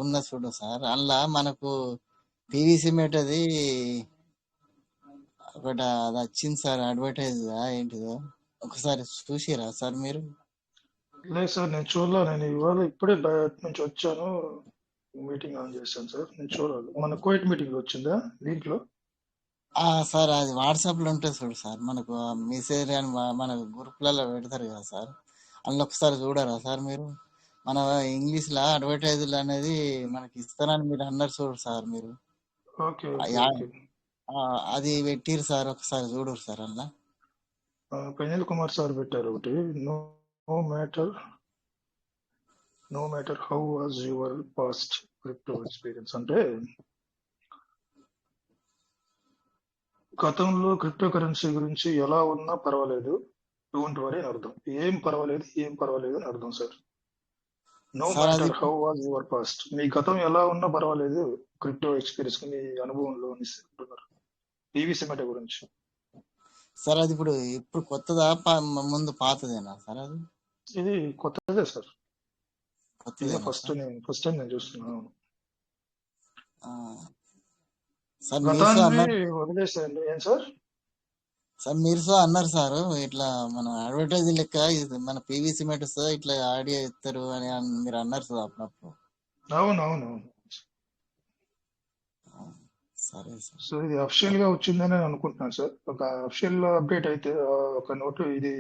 ఉన్న చూడు సార్, అందులో మనకు పీవీసీ మెట్ అది ఒకటి అది వచ్చింది సార్, అడ్వర్టైజ్ ఏంటిదో ఒకసారి చూసిరా సార్ మీరు? లేదు సార్, నేను చూడలే. నేను ఇవాళ ఇప్పుడే బయట నుంచి వచ్చాను, మీటింగ్ ఆన్ చేశాను సార్. నేను చూడాలి. మన కోయిట్ మీటింగ్ వచ్చిందా దీంట్లో? సార్ అది వాట్సాప్లో ఉంటుంది చూడు సార్, మనకు మెసేజ్ అని మన గ్రూప్లలో పెడతారు కదా సార్, అందులో ఒకసారి చూడరా సార్ మీరు? మన ఇంగ్లీష్లో అడ్వర్టైజులు అనేది మనకి ఇస్తారని మీరు అన్నారు చూడు సార్ మీరు. Okay okay yeah- okay. అది పెట్టిరు సార్, ఒకసారి చూడరు సార్ అందులో. పెనిల్ కుమార్ సార్ పెట్టారు ఒకటి, no matter no matter how was your past crypto experience అంటే గతంలో క్రిప్టో కరెన్సీ గురించి ఎలా ఉన్నా పర్వాలేదు, డోంట్ వరీ అని అర్థం. ఏం పర్వాలేదు అని అర్థం సార్. నో సార్ అది matter how was your past, మీ గతం ఎలా ఉన్నా పర్వాలేదు క్రిప్టో ఎక్స్పీరియన్స్ మీ అనుభవంలో అంటున్నారు పీవీసీ మెట గురించి. సార్ అది ఇప్పుడు కొత్తదా ముందు పాతదేనా సార్? అది ఇది కొత్తదే సార్, ఇదే కొత్తదేనా ఫస్ట్ సార్? టైం నేను చూస్తున్నాను. ఆ, సార్ మీరు సో గతాన్ని అన్నారు వదిలేసేయండి. ఏం సార్? సార్ మీరు సో అన్నారు సార్, ఇట్లా మన అడ్వర్టైజ్ లెక్క ఇది మన పీవీసీ మెటర్స్ ఇట్లా ఆడియో ఇస్తారు అని మీరు అన్నారు సార్ అప్పుడప్పుడు. అవునవును. సరే సార్. సో ఇది అఫిషియల్ గా వచ్చిందని నేను అనుకుంటున్నాను సార్. ఒక అఫిషియల్ అప్డేట్ అయితే ఒక నోటు ఇది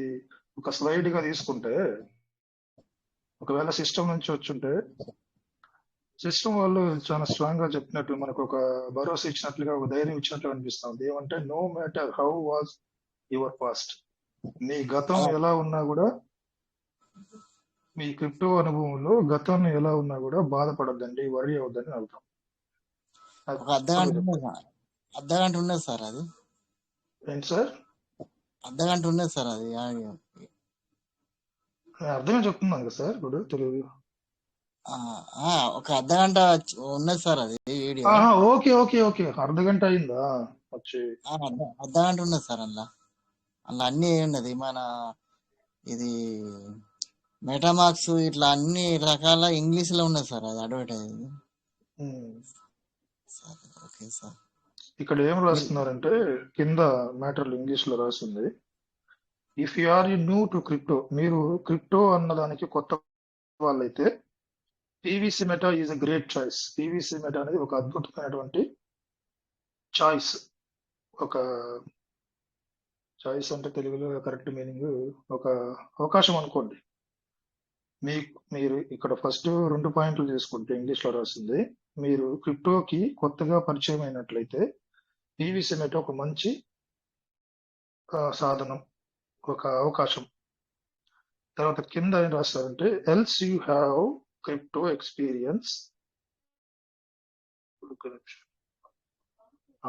ఒక స్లైడ్ గా తీసుకుంటే, ఒకవేళ సిస్టమ్ నుంచి వచ్చుంటే, సిస్టమ్ వాళ్ళు చాలా స్ట్రాంగ్ గా చెప్పినట్టు, మనకు ఒక భరోసా ఇచ్చినట్లుగా, ఒక ధైర్యం ఇచ్చినట్లు అనిపిస్తుంది. ఏమంటే no matter how was your past, మీ గతం ఎలా ఉన్నా కూడా, మీ క్రిప్టో అనుభవంలో గతం ఎలా ఉన్నా కూడా బాధపడద్దండి, వరి అవద్దని అర్థం. ఒక అర్ధగంట ఉన్నది సార్ అది. ఏంటి సార్? అర్ధగంట ఉన్నది సార్ అది ఆడియో. అర్థమే చెప్తున్నాను కదా సార్ ఇప్పుడు తెలుగు. ఒక అర్ధగంట ఉన్నది సార్ అది వీడియో. ఓకే ఓకే ఓకే, అర్ధగంట అయిందా వచ్చి? అర్ధగంట ఉన్నది సార్ అందులో. అందులో అన్ని ఉన్నది, మన ఇది మెటామాక్స్ ఇట్లా అన్ని రకాల ఇంగ్లీష్ లో ఉన్నది సార్ అది అడ్వర్టైజ్. Okay sir. ఇక్కడ ఏం రాస్తున్నారంటే కింద మ్యాటర్లు ఇంగ్లీష్ లో రాస్తుంది, if you are new to crypto, మీరు క్రిప్టో అన్నదానికి కొత్త వాళ్ళైతే PVC Meta is a great choice. PVC Meta అనేది ఒక అద్భుతమైనటువంటి చాయిస్. ఒక చాయిస్ అంటే తెలుగులో కరెక్ట్ మీనింగ్ ఒక అవకాశం అనుకోండి. మీరు ఇక్కడ ఫస్ట్ 2 పాయింట్లు తీసుకుంటే ఇంగ్లీష్ లో రాసింది, మీరు క్రిప్టోకి కొత్తగా పరిచయం అయినట్లయితే పీవీసీ మెటా ఒక మంచి సాధనం, ఒక అవకాశం. తర్వాత కింద ఏం రాస్తారంటే, else you have crypto experience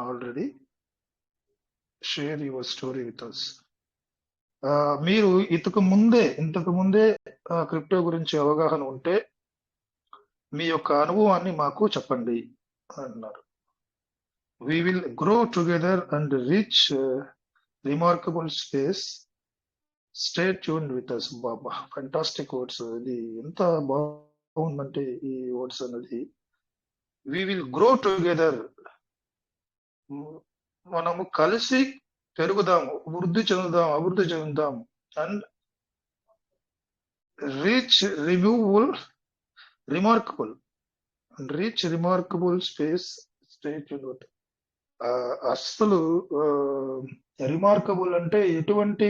already share your story with us. మీరు ఇంతకు ముందే క్రిప్టో గురించి అవగాహన ఉంటే మీ యొక్క అనుభవాన్ని మాకు చెప్పండి అన్నారు. We will grow together and reach remarkable space. Stay tuned with us. Baba, fantastic words. ఇది ఎంత బాగుందంటే ఈ వర్డ్స్ అనేది. We will grow together, మనము కలిసి పెరుగుదాము, అభివృద్ధి చెందుదాం. And reach remarkable space. Stay tuned with. అస్సలు రిమార్కబుల్ అంటే ఎటువంటి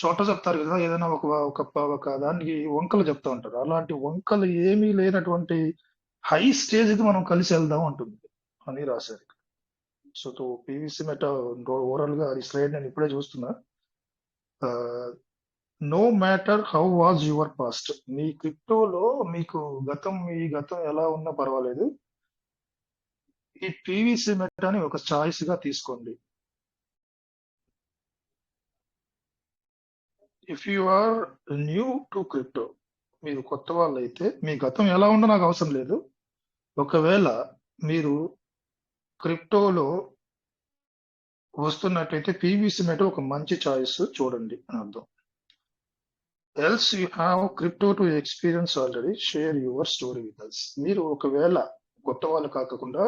చోట చెప్తారు కదా, ఏదైనా ఒక దానికి వంకలు చెప్తా ఉంటారు, అలాంటి వంకలు ఏమీ లేనటువంటి హై స్టేజ్ కి మనం కలిసి వెళ్దాం అంటుంది అని రాశారు. సో పీవీసీ మెటా ఓవరాల్ గా ఈ స్లైడ్ నేను ఇప్పుడే చూస్తున్నా. No matter how was your past, మీ క్రిప్టోలో మీ గతం ఎలా ఉన్నా పర్వాలేదు, ఈ పీవీసీ మెటాని ఒక చాయిస్ గా తీసుకోండి. If you are new to crypto, మీరు కొత్త వాళ్ళు అయితే, మీ గతం ఎలా ఉందో నాకు అవసరం లేదు, ఒకవేళ మీరు క్రిప్టోలో వస్తున్నట్టయితే పీవీసీ మెటా ఒక మంచి చాయిస్ చూడండి అని అర్థం. Else you have crypto to experience already share your story with us. మీరు ఒకవేళ కొత్త వాళ్ళు కాకుండా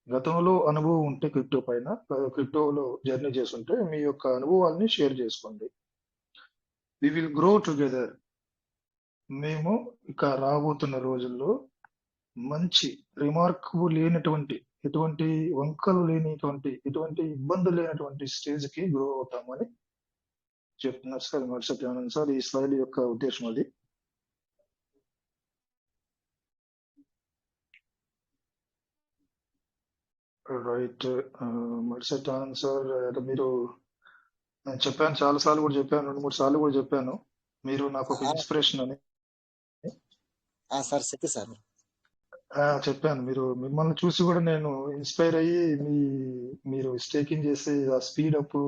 గతంలో అనుభవం ఉంటే క్రిప్టో పైన, క్రిప్టోలో జర్నీ చేస్తుంటే మీ యొక్క అనుభవాల్ని షేర్ చేసుకోండి. We will grow together. మేము ఇక రాబోతున్న రోజుల్లో మంచి రిమార్కబుల్ లేనటువంటి, ఎటువంటి వంకలు లేనిటువంటి, ఎటువంటి ఇబ్బందులు లేనటువంటి స్టేజ్ కి గ్రో అవుతామని చెప్తున్నారు సార్ మరుసటి ఆనంద్ సార్. ఈ స్లైడ్ యొక్క ఉద్దేశం అది. రైట్. మరుసటి ఆనంద్ సార్, మీరు నేను చెప్పాను, చాలా సార్లు కూడా చెప్పాను, 2-3 సార్లు కూడా చెప్పాను, మీరు నాకు ఒక ఇన్స్పిరేషన్ అని. సార్ చెప్పి సార్. చెప్పాను, మిమ్మల్ని చూసి కూడా నేను ఇన్స్పైర్ అయ్యి మీరు స్టేకింగ్ చేసి ఆ స్పీడ్ అప్,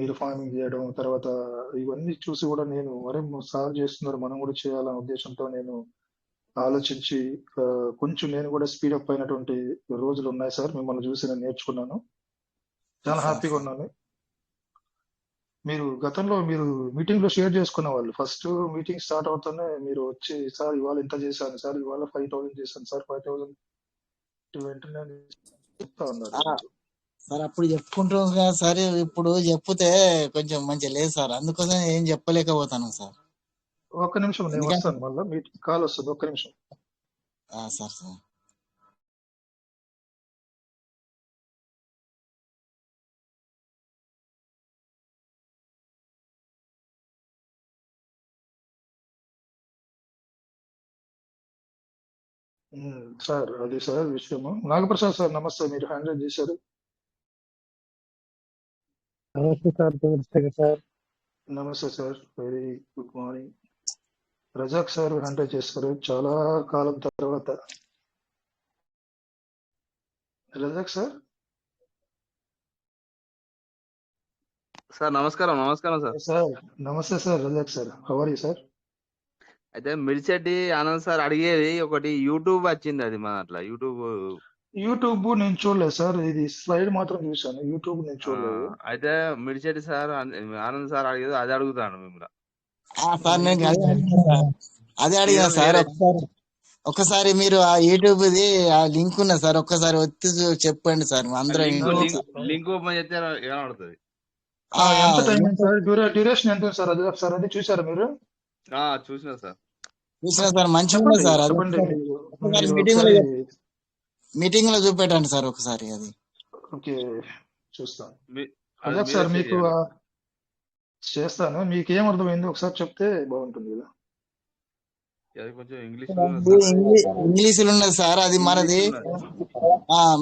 మీరు ఫార్మింగ్ చేయడం, తర్వాత ఇవన్నీ చూసి కూడా నేను సార్ చేస్తున్నారు, మనం కూడా చేయాలనే ఉద్దేశంతో నేను ఆలోచించి కొంచెం నేను కూడా స్పీడ్ అప్ అయినటువంటి రోజులు ఉన్నాయి సార్. మిమ్మల్ని చూసి నేను నేర్చుకున్నాను, చాలా హ్యాపీగా ఉన్నాను. మీరు గతంలో మీరు మీటింగ్ లో షేర్ చేసుకున్న వాళ్ళు, ఫస్ట్ మీటింగ్ స్టార్ట్ అవుతానే మీరు వచ్చి, సార్ ఇవాళ ఇంత చేశాను సార్, ఇవాళ 5,000 చేశాను సార్, 5,000 వెంటనే చెప్తా ఉన్నారు మీరు. సార్ అప్పుడు చెప్పుకుంటాం కదా సార్, ఇప్పుడు చెప్తే కొంచెం మంచిగా లేదు సార్, అందుకోసం ఏం చెప్పలేకపోతాను సార్. ఒక్క నిమిషం, నేను వస్తాను, మళ్ళీ మీటింగ్ కాల్ వస్తుంది, ఒక్క నిమిషం. సార్ సార్ సార్ అది సార్ విషయము. నాగప్రసాద్ సార్ నమస్తే, మీరు హ్యాండ్ రైజ్ చేశారు. నమస్తే సార్. చంద్రశేఖర్ సార్. నమస్తే sir, very good morning. Razak sir hand raise చేశారు చాలా కాలం తర్వాత. రజాక్ సార్. సార్ నమస్కారం. నమస్కారం సార్. సార్ నమస్తే sir, Razak sir, how are you sir? అయితే మిర్చెడ్డి ఆనంద్ సార్ అడిగేది ఒకటి, యూట్యూబ్ వచ్చింది, అది మన అట్లా యూట్యూబ్ నేను చూడలేదు సార్, ఇది స్లైడ్ మాత్రం చూసాను, యూట్యూబ్ నేను చూడలేదు. అయితే మిర్చెడ్డి సార్ ఆనంద్ సార్ అడిగేది అది అడుగుతాను మిమ్మల్ని. సార్ నేను అదే అడిగా సార్. ఒక్కసారి మీరు ఆ యూట్యూబ్ ది ఆ లింక్ ఉన్నది సార్, ఒక్కసారి ఒత్తి చెప్పండి సార్, అందరూ లింక్ ఓపెన్ చేస్తే ఏమవుతుంది? ఎంత టైం సార్, డ్యూరేషన్ ఎంత సార్? అది సార్ అది చూసారా మీరు? చూసినా సార్, చూసినా సార్, మంచిగా ఉంది సార్. అది మీటింగ్ లో చూపెట్టండి సార్ ఒకసారి. అది ఓకే, చూస్తాను సార్, మీకు చేస్తాను. మీకు ఏం అర్థమైంది ఒకసారి చెప్తే బాగుంటుంది కదా. ఇంగ్లీష్ లో ఉన్నది సార్, అది మనది.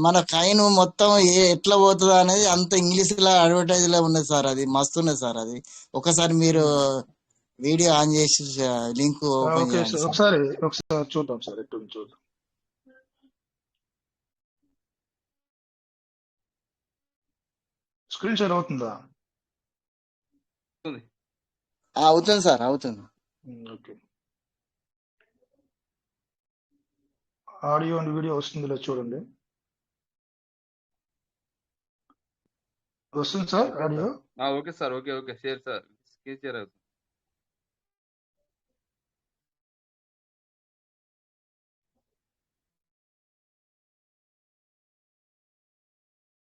మన కాయిన్ మొత్తం ఎట్లా పోతుందా అనేది అంత ఇంగ్లీష్ లో అడ్వర్టైజ్ లో ఉన్నది సార్, అది మస్తు ఉన్నది సార్. అది ఒకసారి మీరు వీడియో ఆన్ చేసి లింక్ ఓపెన్ చేయండి. ఒకసారి చూద్దాం సార్, ఎటు చూద్దాం. స్క్రీన్ షేర్ అవుతుందా? అవుతుంది సార్, అవుతుంది. ఓకే, ఆడియో అండ్ వీడియో వస్తుందిలే చూడండి. వస్తుంది sir audio? Okay sir, okay share sir, screen share అవుతుంది.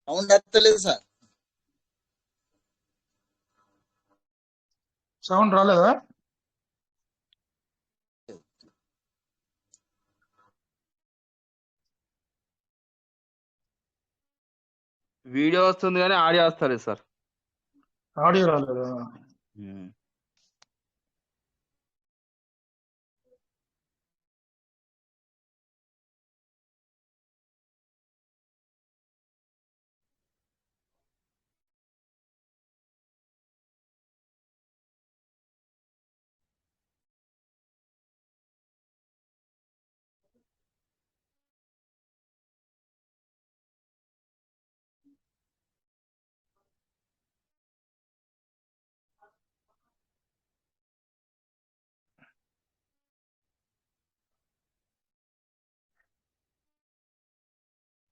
సౌండ్ వస్తలేదు సార్. సౌండ్ రాలేదా? వీడియో వస్తుంది కానీ ఆడియో వస్తలేదు సార్. ఆడియో రాలేదా?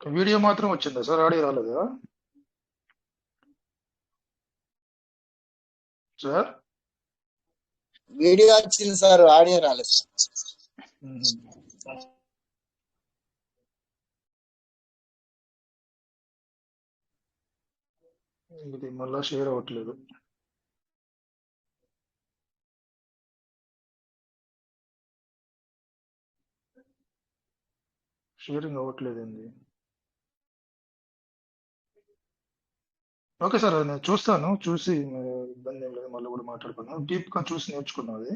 వీడియో మాత్రం వచ్చిందా సార్, ఆడియో రాలేదా సార్? వీడియో వచ్చింది సార్, ఆడియో రాలేదు సార్. ఇది మళ్ళా షేర్ అవ్వట్లేదు. షేరింగ్ అవ్వట్లేదండి. ఓకే సార్, అది నేను చూస్తాను. చూసి ఇబ్బంది ఏం లేదు, మళ్ళీ కూడా మాట్లాడుకున్నాను. డీప్ గా చూసి నేర్చుకున్నది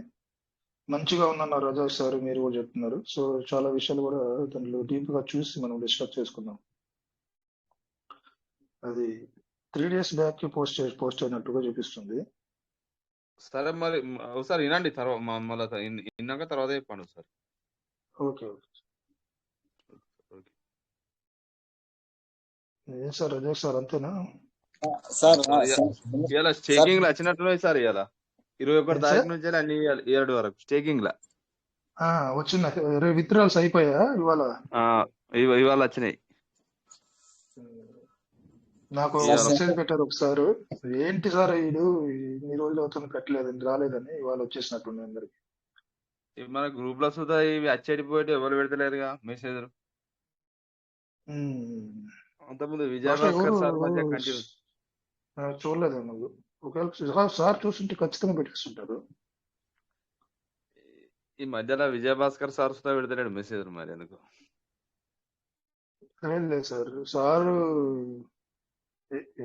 మంచిగా ఉందన్న రజా సార్, మీరు కూడా చెప్తున్నారు. సో చాలా విషయాలు కూడా దాంట్లో డీప్ గా చూసి మనం డిస్కస్ చేసుకున్నాం. అది 3 days బ్యాక్ పోస్ట్ అయినట్టుగా చూపిస్తుంది. సరే మరి ఒకసారి వినండి, తర్వాత మళ్ళీ విన్నాక తర్వాత చెప్పండి సార్. ఓకే ఏం సార్ రజా సార్, అంతేనా సార్? ఇలా స్టేకింగ్ లో వచ్చినట్టున్నాయి సార్. ఇలా 21 తారీఖు నుంచి అన్ని 7 వరకు స్టేకింగ్ లా వచ్చింది. విత్డ్రాల్స్ అయిపోయా ఇవాళ? ఇవాళ వచ్చినాయి. నాకు మెసేజ్ పెట్టారు ఒకసారి, ఏంటి సార్ వీడు ఇన్ని రోజులు అవుతుంది పెట్టలేదని, రాలేదని. ఇవాళ వచ్చేసినట్టుంది అందరికి. మన గ్రూప్ లో సుధా ఇవి అచ్చడిపోయి ఎవరు పెడతలేరుగా మెసేజ్. అంతకుముందు విజయభాస్కర్ సార్ మంచిగా కంటిన్యూ చూడలేదు నువ్వు. ఒకవేళ సార్ చూస్తుంటే ఖచ్చితంగా పెట్టేస్తుంటారు. ఈ మధ్యలో విజయభాస్కర్ సార్ సుధా పెడతలేడు మెసేజ్, మరి ఎందుకు లేదు సార్, సార్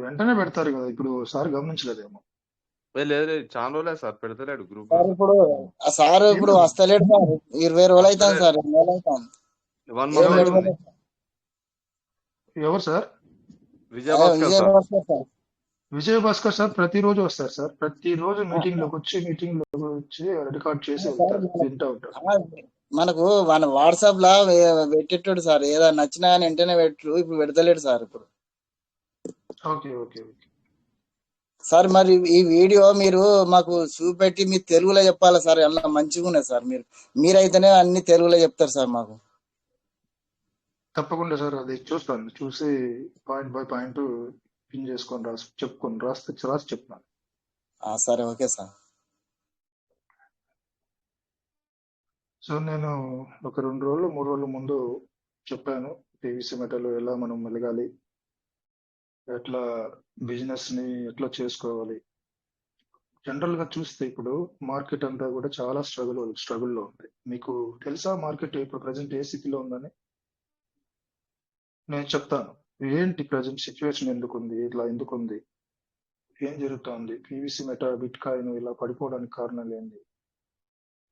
వెంటనే పెడతారు కదా. ఇప్పుడు సార్ గమనించలేదేమో. లేదు చాలా రోజులే సార్ పెడతలేడు గ్రూప్. సార్ ఇప్పుడు వస్తలేడు సార్, 20 రోజులు అవుతాను సార్, 2 నెలలు అవుతాను. 1 month అవుతుంది. ఎవరు sir? Vijayabhaskar sir. Vijayabhaskar sir ప్రతిరోజు వస్తారు సార్. ప్రతిరోజు మీటింగ్ లోకి వచ్చి రికార్డ్ చేసి వింటా ఉంటారు. మనకు మన వాట్సాప్ లా పెట్టేటాడు సార్, ఏదో నచ్చినా కానీ వెంటనే పెట్టు. ఇప్పుడు పెడతలేడు సార్ ఇప్పుడు. ఓకే ఓకే ఓకే సార్, మరి ఈ వీడియో మీరు మాకు చూపెట్టి మీ తెలుగులో చెప్పాలి సార్. అలా మంచిగా ఉన్నది సార్. మీరైతేనే అన్ని తెలుగులో చెప్తారు సార్ మాకు. తప్పకుండా సార్, అది చూస్తాను. చూసి పాయింట్ బై పాయింట్ పిన్ చేసుకొని రాసి చెప్తాను. సరే, ఓకే సార్. సో నేను ఒక 2 రోజులు 3 రోజుల ముందు చెప్పాను, పీవీసీ మెటల్ ఎలా మనం మెలగాలి, ఎట్లా బిజినెస్ ని ఎట్లా చేసుకోవాలి. జనరల్ గా చూస్తే ఇప్పుడు మార్కెట్ అంతా కూడా చాలా స్ట్రగుల్లో ఉంది. మీకు తెలుసా మార్కెట్ ఇప్పుడు ప్రజెంట్ ఏ స్థితిలో ఉందని? నేను చెప్తాను. ఏంటి ప్రజెంట్ సిచ్యువేషన్, ఎందుకుంది ఇట్లా, ఎందుకుంది, ఏం జరుగుతోంది, పీవీసీ బిట్ కాయిన్ ఇలా పడిపోవడానికి కారణాలు ఏంటి?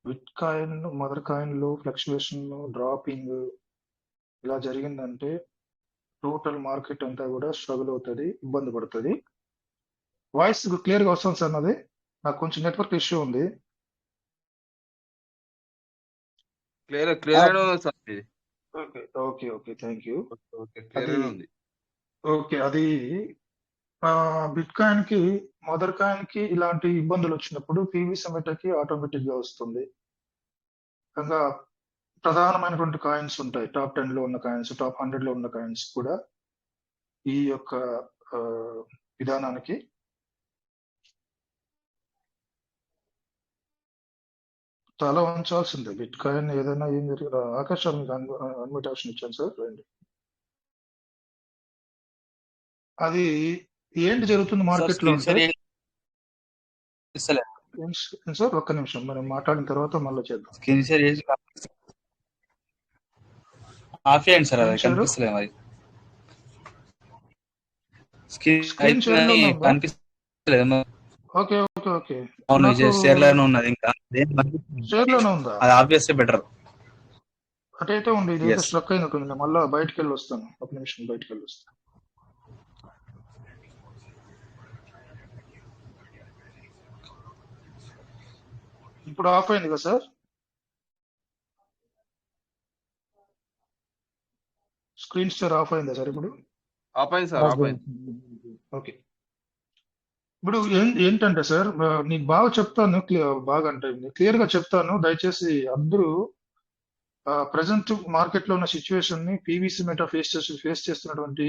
బిట్ కాయిన్, మదర్ కాయిన్లు ఫ్లక్చువేషన్, డ్రాపింగ్ ఇలా జరిగిందంటే టోటల్ మార్కెట్ అంతా కూడా స్ట్రగుల్ అవుతుంది, ఇబ్బంది పడుతుంది. వాయిస్ క్లియర్ గా వస్తుంది సార్ నాది? నాకు కొంచెం నెట్వర్క్ ఇష్యూ ఉంది. Okay okay thank you. Okay, అది బిట్ కాయిన్ కి, మదర్ కాయిన్ కి ఇలాంటి ఇబ్బందులు వచ్చినప్పుడు పీవీసీ మెటల్కి ఆటోమేటిక్ గా వస్తుంది. ఇంకా ప్రధానమైనటువంటి కాయిన్స్ ఉంటాయి, టాప్ 10 లో ఉన్న కాయిన్స్, టాప్ 100 లో ఉన్న కాయిన్స్ కూడా ఈ యొక్క విధానానికి తల వంచాల్సిందే. బిట్ కాయిన్ ఏదైనా ఏం జరిగింది? ఆకాశం అన్మిటేషన్ ఇచ్చాను సార్, రండి. అది ఏంటి జరుగుతుంది మార్కెట్ లో అంటే సార్, ఒక్క నిమిషం మనం మాట్లాడిన తర్వాత మళ్ళీ చేద్దాం. Screen share okay okay okay share లోనే ఉందా? అటైతే ఉంది, ఇది స్ట్రక్ అయినట్టుంది. మళ్ళీ బయటకు వెళ్ళి వస్తాను, ఒక నిమిషం బయటకు వెళ్ళి వస్తాను. ఇప్పుడు ఆఫ్ అయింది కదా సార్? స్క్రీన్ షేర్ ఆఫ్ అయిందా సార్? ఇప్పుడు ఆఫ్ అయింది సార్, ఆఫ్ అయింది. ఓకే, ఇప్పుడు ఏంటంటే సార్, నీకు బాగా చెప్తాను, బాగా అంటే క్లియర్ గా చెప్తాను. దయచేసి అందరూ ప్రజెంట్ మార్కెట్ లో ఉన్న సిచ్యువేషన్ ని, పీవీసీ మెటా ఫేస్ చేస్తున్నటువంటి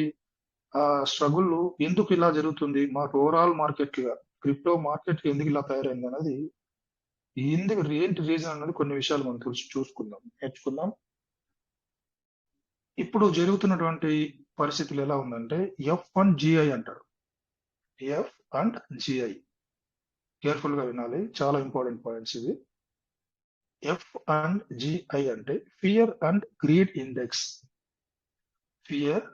స్ట్రగుల్ ఎందుకు ఇలా జరుగుతుంది, మాకు ఓవరాల్ మార్కెట్ గా, క్రిప్టో మార్కెట్ ఎందుకు ఇలా తయారైంది అనేది ఎందుకు ఏంటి రీజన్ అన్నది కొన్ని విషయాలు మనం నేర్చుకుందాం. ఇప్పుడు జరుగుతున్నటువంటి పరిస్థితులు ఎలా ఉందంటే ఎఫ్ అండ్ జిఐ అంటారు. ఎఫ్ అండ్ జిఐ కేర్ఫుల్ గా వినాలి, చాలా ఇంపార్టెంట్ పాయింట్స్ ఇవి. ఎఫ్ అండ్ జిఐ అంటే fear and greed index. Fear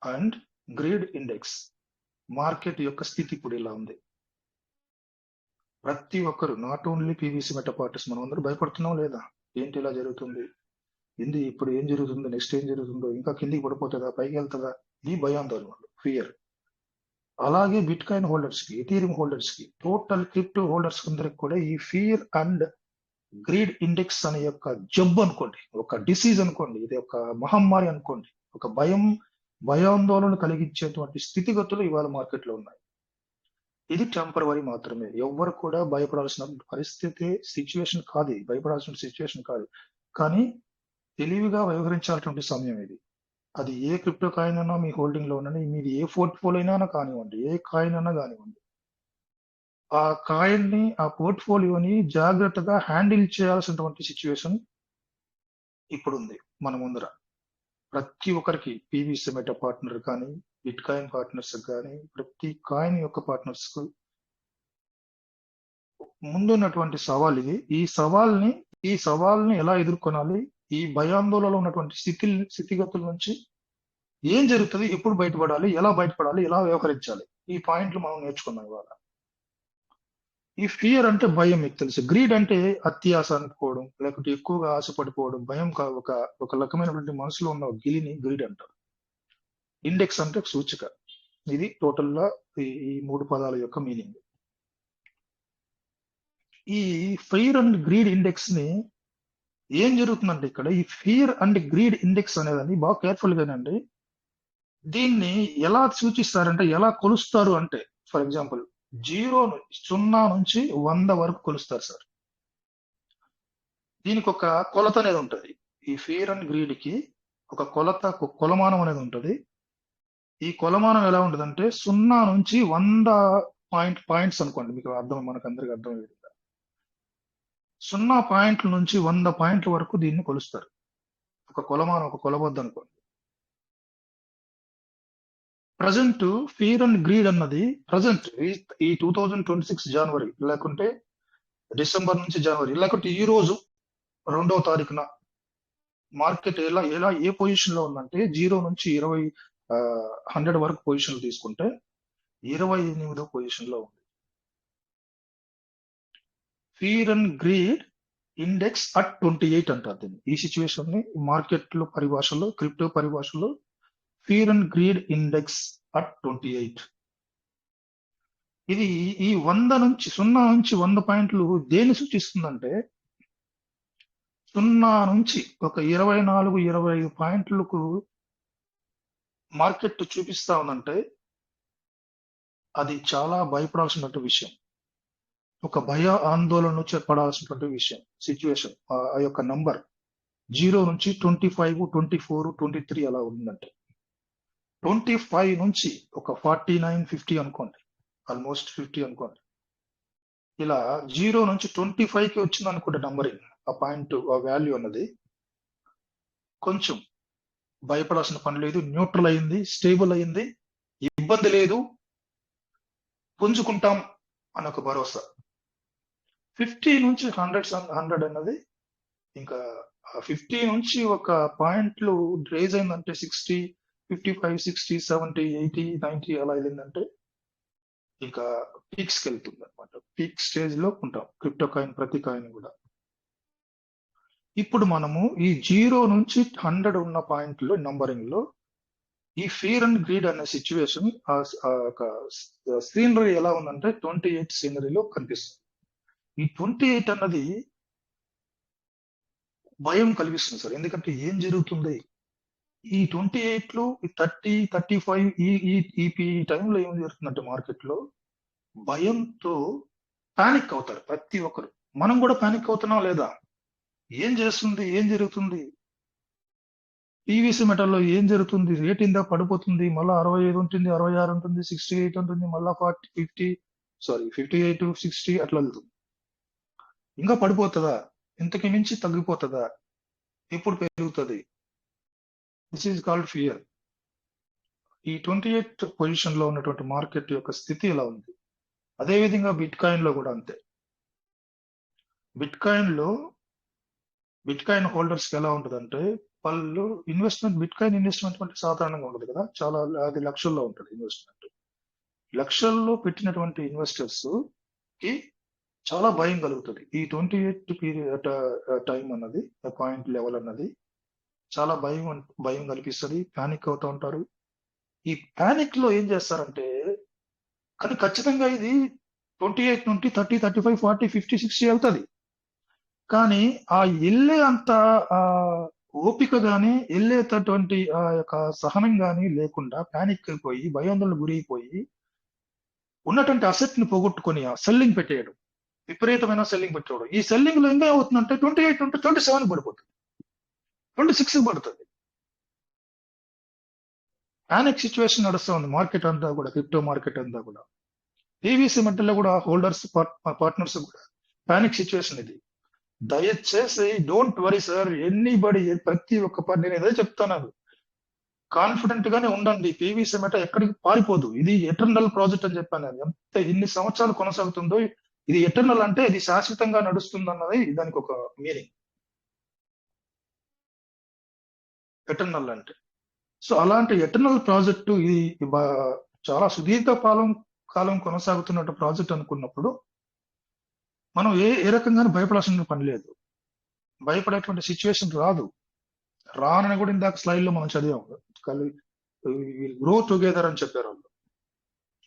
and greed index. Market యొక్క స్థితి ఇప్పుడు ఇలా ఉంది. ప్రతి ఒక్కరు, నాట్ ఓన్లీ పీవీసీ మెటాపార్టీస్, మనం అందరూ భయపడుతున్నాం లేదా? ఏంటి ఇలా జరుగుతుంది, ఇప్పుడు ఏం జరుగుతుందో, నెక్స్ట్ ఏం జరుగుతుందో, ఇంకా కిందికి పడిపోతుందా, పైకి వెళ్తుందా, ఈ భయాందోళన, ఫియర్. అలాగే బిట్ కాయిన్ హోల్డర్స్ కి, ఎథీరియం హోల్డర్స్ కి, టోటల్ క్రిప్టో హోల్డర్స్ అందరికి కూడా ఈ ఫియర్ అండ్ గ్రీడ్ ఇండెక్స్ అనే యొక్క జబ్బు అనుకోండి, ఒక డిసీజ్ అనుకోండి, ఇది ఒక మహమ్మారి అనుకోండి, ఒక భయాందోళన కలిగించేటువంటి స్థితిగతులు ఇవాళ మార్కెట్ లో ఉన్నాయి. ఇది టెంపరవరీ మాత్రమే. ఎవ్వరు కూడా భయపడాల్సిన పరిస్థితి, సిచ్యువేషన్ కాదు, భయపడాల్సిన సిచ్యువేషన్ కాదు. కానీ తెలివిగా వ్యవహరించాల్సిన సమయం ఇది. అది ఏ క్రిప్టో కాయిన్ అయినా మీ హోల్డింగ్ లో ఉన్నది, మీది ఏ పోర్ట్ఫోలియో అయినా కానివ్వండి, ఏ కాయిన్ అయినా కానివ్వండి, ఆ కాయిన్ ని, ఆ పోర్ట్ఫోలియోని జాగ్రత్తగా హ్యాండిల్ చేయాల్సినటువంటి సిచ్యువేషన్ ఇప్పుడు ఉంది మన ముందర. ప్రతి ఒక్కరికి, పీవీసీ మెటా పార్ట్నర్ కానీ, బిట్ కాయిన్ పార్ట్నర్స్ కానీ, ప్రతి కాయిన్ యొక్క పార్ట్నర్స్ కు ముందున్నటువంటి సవాల్ ఇది. ఈ సవాల్ని ఎలా ఎదుర్కొనాలి, ఈ భయాందోళనలో ఉన్నటువంటి స్థితిగతుల నుంచి ఏం జరుగుతుంది, ఎప్పుడు బయటపడాలి, ఎలా బయటపడాలి, ఎలా వ్యవహరించాలి, ఈ పాయింట్లు మనం నేర్చుకున్నాం ఇవాళ. ఈ ఫియర్ అంటే భయం, మీకు తెలుసు. గ్రీడ్ అంటే అత్యాశ అనుకోవడం, లేకపోతే ఎక్కువగా ఆశపడిపోవడం, భయం ఒక రకమైనటువంటి మనసులో ఉన్న గిలిని గ్రీడ్ అంటారు. ఇండెక్స్ అంటే సూచిక. ఇది టోటల్ గా ఈ 3 పదాల యొక్క మీనింగ్. ఈ ఫియర్ అండ్ గ్రీడ్ ఇండెక్స్ ని ఏం జరుగుతుందంటే, ఇక్కడ ఈ ఫియర్ అండ్ గ్రీడ్ ఇండెక్స్ అనేదాన్ని బాగా కేర్ఫుల్ గానండి, దీన్ని ఎలా సూచిస్తారంటే, ఎలా కొలుస్తారు అంటే, ఫర్ ఎగ్జాంపుల్ 0 నుంచి 100 వరకు కొలుస్తారు సార్. దీనికి ఒక కొలత అనేది ఉంటుంది. ఈ ఫియర్ అండ్ గ్రీడ్ కి ఒక కొలమానం అనేది ఉంటుంది. ఈ కొలమానం ఎలా ఉంటుందంటే 0 నుంచి 100 పాయింట్స్ అనుకోండి, మీకు మనకు అందరికి అర్థమయ్యే విధంగా 0 పాయింట్ల నుంచి 100 పాయింట్ల వరకు దీన్ని కొలుస్తారు. ఒక కొలమానం, ఒక కొలబద్ద అనుకోండి. ప్రజెంట్ ఫియర్ అండ్ గ్రీడ్ అన్నది ప్రజెంట్ ఈ 2026 జనవరి, లేకుంటే డిసెంబర్ నుంచి జనవరి, లేకుంటే ఈ రోజు 2వ తారీఖున మార్కెట్ ఏ పొజిషన్ లో ఉందంటే 0 నుంచి 100 వరకు పొజిషన్ తీసుకుంటే 28వ పొజిషన్ లో ఉంది. Fear and greed index at 28 అంటారు దీన్ని. ఈ సిచ్యువేషన్ ని మార్కెట్ లో పరిభాషలో, క్రిప్టో పరిభాషలో fear and greed index at 28. ఇది ఈ 0 నుంచి 100 పాయింట్లు దేన్ని సూచిస్తుందంటే, 0 నుంచి ఒక 24-25 పాయింట్లకు మార్కెట్ చూపిస్తా ఉందంటే అది చాలా భయపడాల్సినటువంటి విషయం, ఒక ఆందోళన పడాల్సినటువంటి విషయం, సిచ్యువేషన్. ఆ యొక్క నంబర్ 0 నుంచి 25, 24, 23 అలా ఉందంటే, 25 నుంచి ఒక 49, 50 అనుకోండి, ఆల్మోస్ట్ 50 అనుకోండి. ఇలా 0 నుంచి 25కి వచ్చింది అనుకుంటే నంబరింగ్, ఆ పాయింట్, ఆ వాల్యూ అన్నది కొంచెం భయపడాల్సిన పని లేదు, న్యూట్రల్ అయింది, స్టేబుల్ అయింది, ఇబ్బంది లేదు, పుంజుకుంటాం అని ఒక భరోసా. 50 నుంచి 100 అన్నది ఇంకా 50 నుంచి ఒక పాయింట్లు రేజ్ అయిందంటే 60, 55, 60, 70, 80, 90 అలా వెళ్ళిందంటే ఇంకా పీక్స్ కి వెళ్తుంది అనమాట. పీక్ స్టేజ్ లో ఉంటాం క్రిప్టో కాయిన్, ప్రతి కాయిన్ కూడా. ఇప్పుడు మనము ఈ 0 నుంచి 100 ఉన్న పాయింట్లో నంబరింగ్ లో ఈ ఫియర్ అండ్ గ్రీడ్ అనే సిచ్యువేషన్ సీనరీ ఎలా ఉందంటే 28 సీనరీలో కనిపిస్తుంది. ఈ 28 అన్నది భయం కలిగిస్తుంది సార్. ఎందుకంటే ఏం జరుగుతుంది ఈ 28 లో 30, 35 ఈ టైంలో ఏం జరుగుతుందంటే మార్కెట్ లో భయంతో పానిక్ అవుతారు ప్రతి ఒక్కరు. మనం కూడా పానిక్ అవుతున్నాం లేదా? ఏం చేస్తుంది, ఏం జరుగుతుంది, పీవీసీ మెటల్లో ఏం జరుగుతుంది, రేట్ ఇందా పడిపోతుంది, మళ్ళీ 65 ఉంటుంది, 66 ఉంటుంది, 68 ఉంటుంది, మళ్ళా 58, 60 అట్లా వెళ్తుంది. ఇంకా పడిపోతుందా, ఇంతకు మించి తగ్గిపోతుందా, ఎప్పుడు పెరుగుతుంది? This is called fear. ఈ 28th పొజిషన్ లో ఉన్నటువంటి మార్కెట్ యొక్క స్థితి ఎలా ఉంది? అదే విధంగా బిట్ కాయిన్ లో కూడా అంతే. బిట్ కాయిన్ లో బిట్ కాయిన్ హోల్డర్స్ ఎలా ఉంటదంటే, వాళ్ళు బిట్ కాయిన్ ఇన్వెస్ట్మెంట్ అంటే సాధారణంగా ఉండదు కదా, చాలా అది లక్షల్లో ఉంటుంది ఇన్వెస్ట్మెంట్. లక్షల్లో పెట్టినటువంటి ఇన్వెస్టర్స్ కి చాలా భయం కలుగుతుంది. ఈ 28 పీరియడ్ టైం అన్నది, పాయింట్ లెవెల్ అన్నది చాలా భయం కల్పిస్తుంది. పానిక్ అవుతూ ఉంటారు. ఈ పానిక్ లో ఏం చేస్తారంటే, కానీ ఖచ్చితంగా ఇది 28 నుండి 30, 35, 40, 50, 60 వెళ్తుంది. కానీ ఆ వెళ్ళే అంత ఆ ఓపిక గాని, వెళ్ళేటటువంటి ఆ యొక్క సహనం గాని లేకుండా పానిక్ అయిపోయి, భయాందోళనకు గురైపోయి, ఉన్నటువంటి అసెట్ ని పోగొట్టుకొని సెల్లింగ్ పెట్టేయడం, విపరీతమైన సెల్లింగ్ పెట్టేయడం. ఈ సెల్లింగ్ లో ఇంకా అవుతుందంటే 28 నుండి 27 పడిపోతుంది, 26 పడుతుంది. పానిక్ సిచ్యువేషన్ నడుస్తా ఉంది మార్కెట్ అంతా కూడా, క్రిప్టో మార్కెట్ అంతా కూడా. పీవీసీ మధ్యలో కూడా హోల్డర్స్ పార్ట్నర్స్ కూడా పానిక్ సిచ్యువేషన్ ఇది. దయచేసి డోంట్ వరీ సార్, ఎనీబడి, ప్రతి ఒక్క నేను ఏదో చెప్తాను, కాన్ఫిడెంట్ గానే ఉండండి. పీవీసీ మెట ఎక్కడికి పారిపోదు. ఇది ఎటర్నల్ ప్రాజెక్ట్ అని చెప్పాను. నేను ఎంత ఇన్ని సంవత్సరాలు కొనసాగుతుందో, ఇది ఎటర్నల్ అంటే ఇది శాశ్వతంగా నడుస్తుంది అన్నది దానికి ఒక మీనింగ్. ఎటర్నల్ అంటే సో అలాంటి ఎటర్నల్ ప్రాజెక్టు ఇది చాలా సుదీర్ఘ కాలం కొనసాగుతున్న ప్రాజెక్ట్ అనుకున్నప్పుడు మనం ఏ రకంగానూ భయపడాల్సిన పని లేదు. భయపడేటువంటి సిచ్యువేషన్ రానని కూడా ఇందాక స్లైడ్ లో మనం చదివాము. గ్రో టుగెదర్ అని చెప్పారు వాళ్ళు.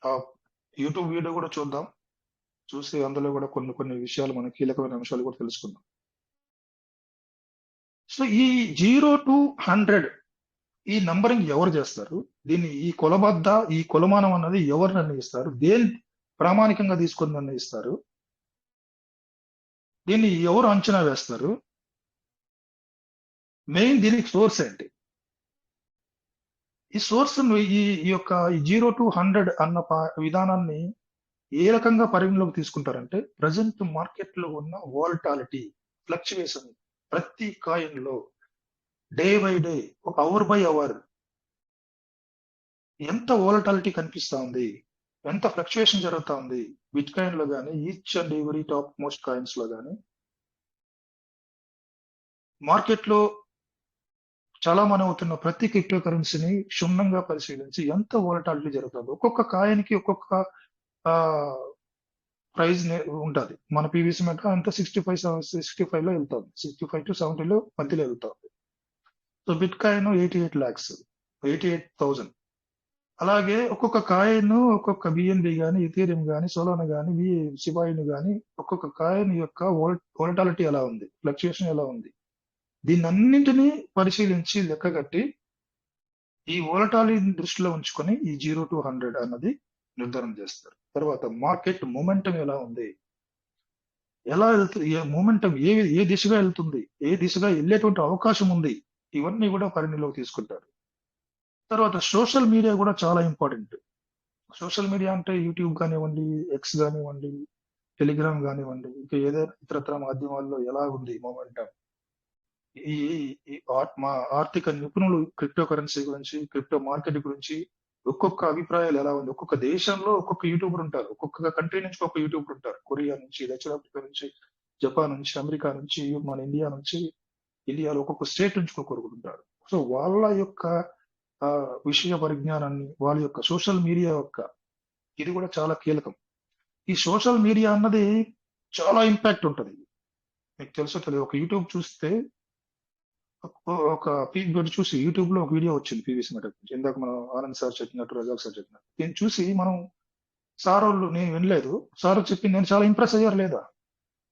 ఆ యూట్యూబ్ వీడియో కూడా చూద్దాం, చూసి అందులో కూడా కొన్ని విషయాలు, మన కీలకమైన అంశాలు కూడా తెలుసుకుందాం. సో ఈ 0 to 100 ఈ నంబరింగ్ ఎవరు చేస్తారు? దీన్ని ఈ కొలబద్ద, ఈ కొలమానం అన్నది ఎవరు నిర్ణయిస్తారు? దేని ప్రామాణికంగా తీసుకొని నిర్ణయిస్తారు? దీన్ని ఎవరు అంచనా వేస్తారు? మెయిన్ దీనికి సోర్స్ ఏంటి? ఈ సోర్స్ ఈ యొక్క 0 to 100 అన్న విధానాన్ని ఏ రకంగా పరిగణలోకి తీసుకుంటారంటే, ప్రజెంట్ మార్కెట్ లో ఉన్న వాలటాలిటీ, ఫ్లక్చువేషన్, ప్రతి కాయిన్ లో డే బై డే, ఒక అవర్ బై అవర్ ఎంత వాలటాలిటీ కనిపిస్తా ఉంది, ఎంత ఫ్లక్చువేషన్ జరుగుతా ఉంది బిట్ కాయిన్ లో కానీ, each and every top most coins లో కానీ. మార్కెట్ లో చాలా మనం అవుతున్న ప్రతి క్రిప్టో కరెన్సీని క్షుణ్ణంగా పరిశీలించి ఎంత వాలటాలిటీ జరుగుతుంది, ఒక్కొక్క కాయిన్కి ఒక్కొక్క ప్రైజ్ ఉంటుంది. మన పీవీసీ మెట అంతా 65 లో వెళ్తుంది, 65 to 70 లో మధ్యలో వెళ్తుంది. So bit coin 88 lakhs, 88,000. అలాగే ఒక్కొక్క కాయిన్, ఒక్కొక్క బిఎన్బి కానీ, ఇథీరియం కానీ, సోలానా కానీ, షిబాయిను కానీ, ఒక్కొక్క కాయిన్ యొక్క వాలటాలిటీ ఎలా ఉంది, ఫ్లక్చుయేషన్ ఎలా ఉంది, దీన్నన్నింటినీ పరిశీలించి లెక్కగట్టి ఈ వాలటాలిటీ దృష్టిలో ఉంచుకొని ఈ 0 to 100 అన్నది నిర్ధారణ చేస్తారు. తర్వాత మార్కెట్ మొమెంటం ఎలా ఉంది, ఎలా వెళ్తుంది, మొమెంటం ఏ దిశగా వెళ్తుంది, ఏ దిశగా వెళ్ళేటువంటి అవకాశం ఉంది, ఇవన్నీ కూడా పరిగణలోకి తీసుకుంటారు. తర్వాత సోషల్ మీడియా కూడా చాలా ఇంపార్టెంట్. సోషల్ మీడియా అంటే యూట్యూబ్ కానివ్వండి, ఎక్స్ కానివ్వండి, టెలిగ్రామ్ కానివ్వండి, ఇంకా ఏదైనా ఇతరత్ర మాధ్యమాల్లో ఎలా ఉంది మొమెంటం. మా ఆర్థిక నిపుణులు క్రిప్టో కరెన్సీ గురించి, క్రిప్టో మార్కెట్ గురించి ఒక్కొక్క అభిప్రాయాలు ఎలా ఉంది. ఒక్కొక్క దేశంలో ఒక్కొక్క యూట్యూబర్ ఉంటారు, ఒక్కొక్క కంట్రీ నుంచి ఒక్కొక్క యూట్యూబర్ ఉంటారు. కొరియా నుంచి, దక్షిణాఫ్రికా నుంచి, జపాన్ నుంచి, అమెరికా నుంచి, మన ఇండియా నుంచి, ఇండియాలో ఒక్కొక్క స్టేట్ నుంచి ఒక్కొక్కరు ఉంటారు. సో వాళ్ళ యొక్క విషయ పరిజ్ఞానాన్ని, వాళ్ళ యొక్క సోషల్ మీడియా యొక్క ఇది కూడా చాలా కీలకం. ఈ సోషల్ మీడియా అన్నది చాలా ఇంపాక్ట్ ఉంటుంది. మీకు తెలుసో తెలియదు, ఒక యూట్యూబ్ చూస్తే, ఒక చూసి యూట్యూబ్ లో ఒక వీడియో వచ్చింది పీవీసీ మెట గురించి. ఇందాక మనం ఆనంద్ సార్ చెప్పినట్టు, రజాక్ సార్ చెప్పినట్టు, దీన్ని చూసి మనం సార్ వాళ్ళు, నేను వినలేదు, సార్ చెప్పింది నేను చాలా ఇంప్రెస్ అయ్యారు లేదా,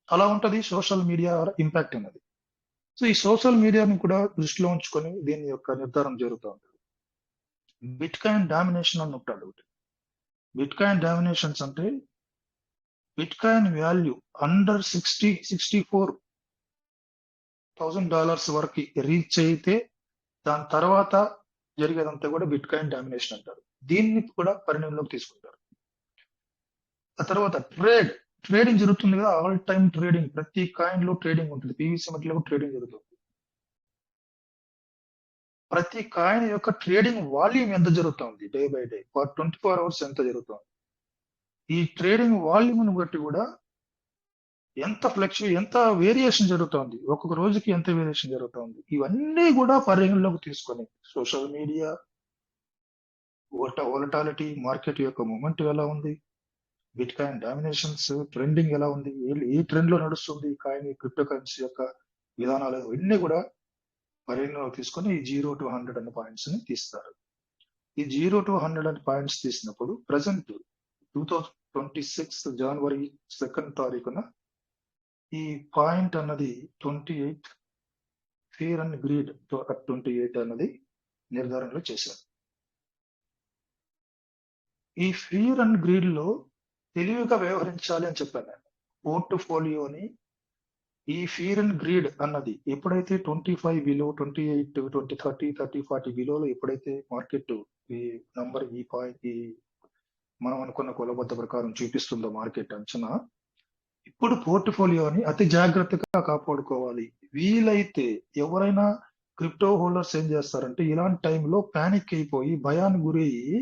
అలా ఉంటది సోషల్ మీడియా ఇంపాక్ట్ అన్నది. సో ఈ సోషల్ మీడియాని కూడా దృష్టిలో ఉంచుకొని దీని యొక్క నిర్ధారణ జరుగుతూ ఉంటుంది. బిట్ కాయిన్ డామినేషన్ అని ఉంటాడు ఒకటి. బిట్ కాయిన్ డామినేషన్స్ అంటే బిట్ కాయిన్ వాల్యూ అండర్ $64,000 వరకు రీచ్ అయితే దాని తర్వాత జరిగేదంతా కూడా బిట్ కాయిన్ డామినేషన్ అంటారు. దీన్ని కూడా పరిణామంలోకి తీసుకుంటారు. ఆ తర్వాత ట్రేడింగ్ జరుగుతుంది కదా, ఆల్ టైమ్ ట్రేడింగ్, ప్రతి కాయిన్ లో ట్రేడింగ్ ఉంటుంది. పీవీసీ మెటల్ ట్రేడింగ్ జరుగుతుంది. ప్రతి కాయిన్ యొక్క ట్రేడింగ్ వాల్యూమ్ ఎంత జరుగుతుంది day by day, for 24 hours ఎంత జరుగుతుంది. ఈ ట్రేడింగ్ వాల్యూమ్ బట్టి కూడా ఎంత వేరియేషన్ జరుగుతుంది, ఒక్కొక్క రోజుకి ఎంత వేరియేషన్ జరుగుతుంది, ఇవన్నీ కూడా పరిగణలోకి తీసుకొని సోషల్ మీడియా, వోలటాలిటీ, మార్కెట్ యొక్క మూమెంట్ ఎలా ఉంది, బిట్ కాయిన్ డామినేషన్స్, ట్రెండింగ్ ఎలా ఉంది, ఏ ట్రెండ్ లో నడుస్తుంది కాయిన్, క్రిప్టో కరెన్సీ యొక్క విధానాలు, ఇవన్నీ కూడా పరిగణలోకి తీసుకొని ఈ 0 to 100 అనే పాయింట్స్ ని తీస్తారు. ఈ 0 to 100 పాయింట్స్ తీసినప్పుడు ప్రజెంట్ 2026 January 2nd తారీఖున ఈ పాయింట్ అన్నది 28 ఫియర్ అండ్ గ్రీడ్ 28 అన్నది నిర్ధారణలో చేశారు. ఈ ఫియర్ అండ్ గ్రీడ్ లో తెలివిగా వ్యవహరించాలి అని చెప్పాను నేను. పోర్ట్ఫోలియోని ఈ ఫియర్ అండ్ గ్రీడ్ అన్నది ఎప్పుడైతే 25 బిలో, 28, 20, 30, 30, 40 బిలోలో ఎప్పుడైతే మార్కెట్ ఈ నంబర్ ఈ పాయింట్ మనం అనుకున్న కొలబద్ద ప్రకారం చూపిస్తుందో మార్కెట్ అంచనా, ఇప్పుడు పోర్ట్ఫోలియోని అతి జాగ్రత్తగా కాపాడుకోవాలి. వీలైతే ఎవరైనా క్రిప్టో హోల్డర్స్ ఏం చేస్తారంటే ఇలాంటి టైంలో ప్యానిక్ అయిపోయి భయానికి గురయ్యి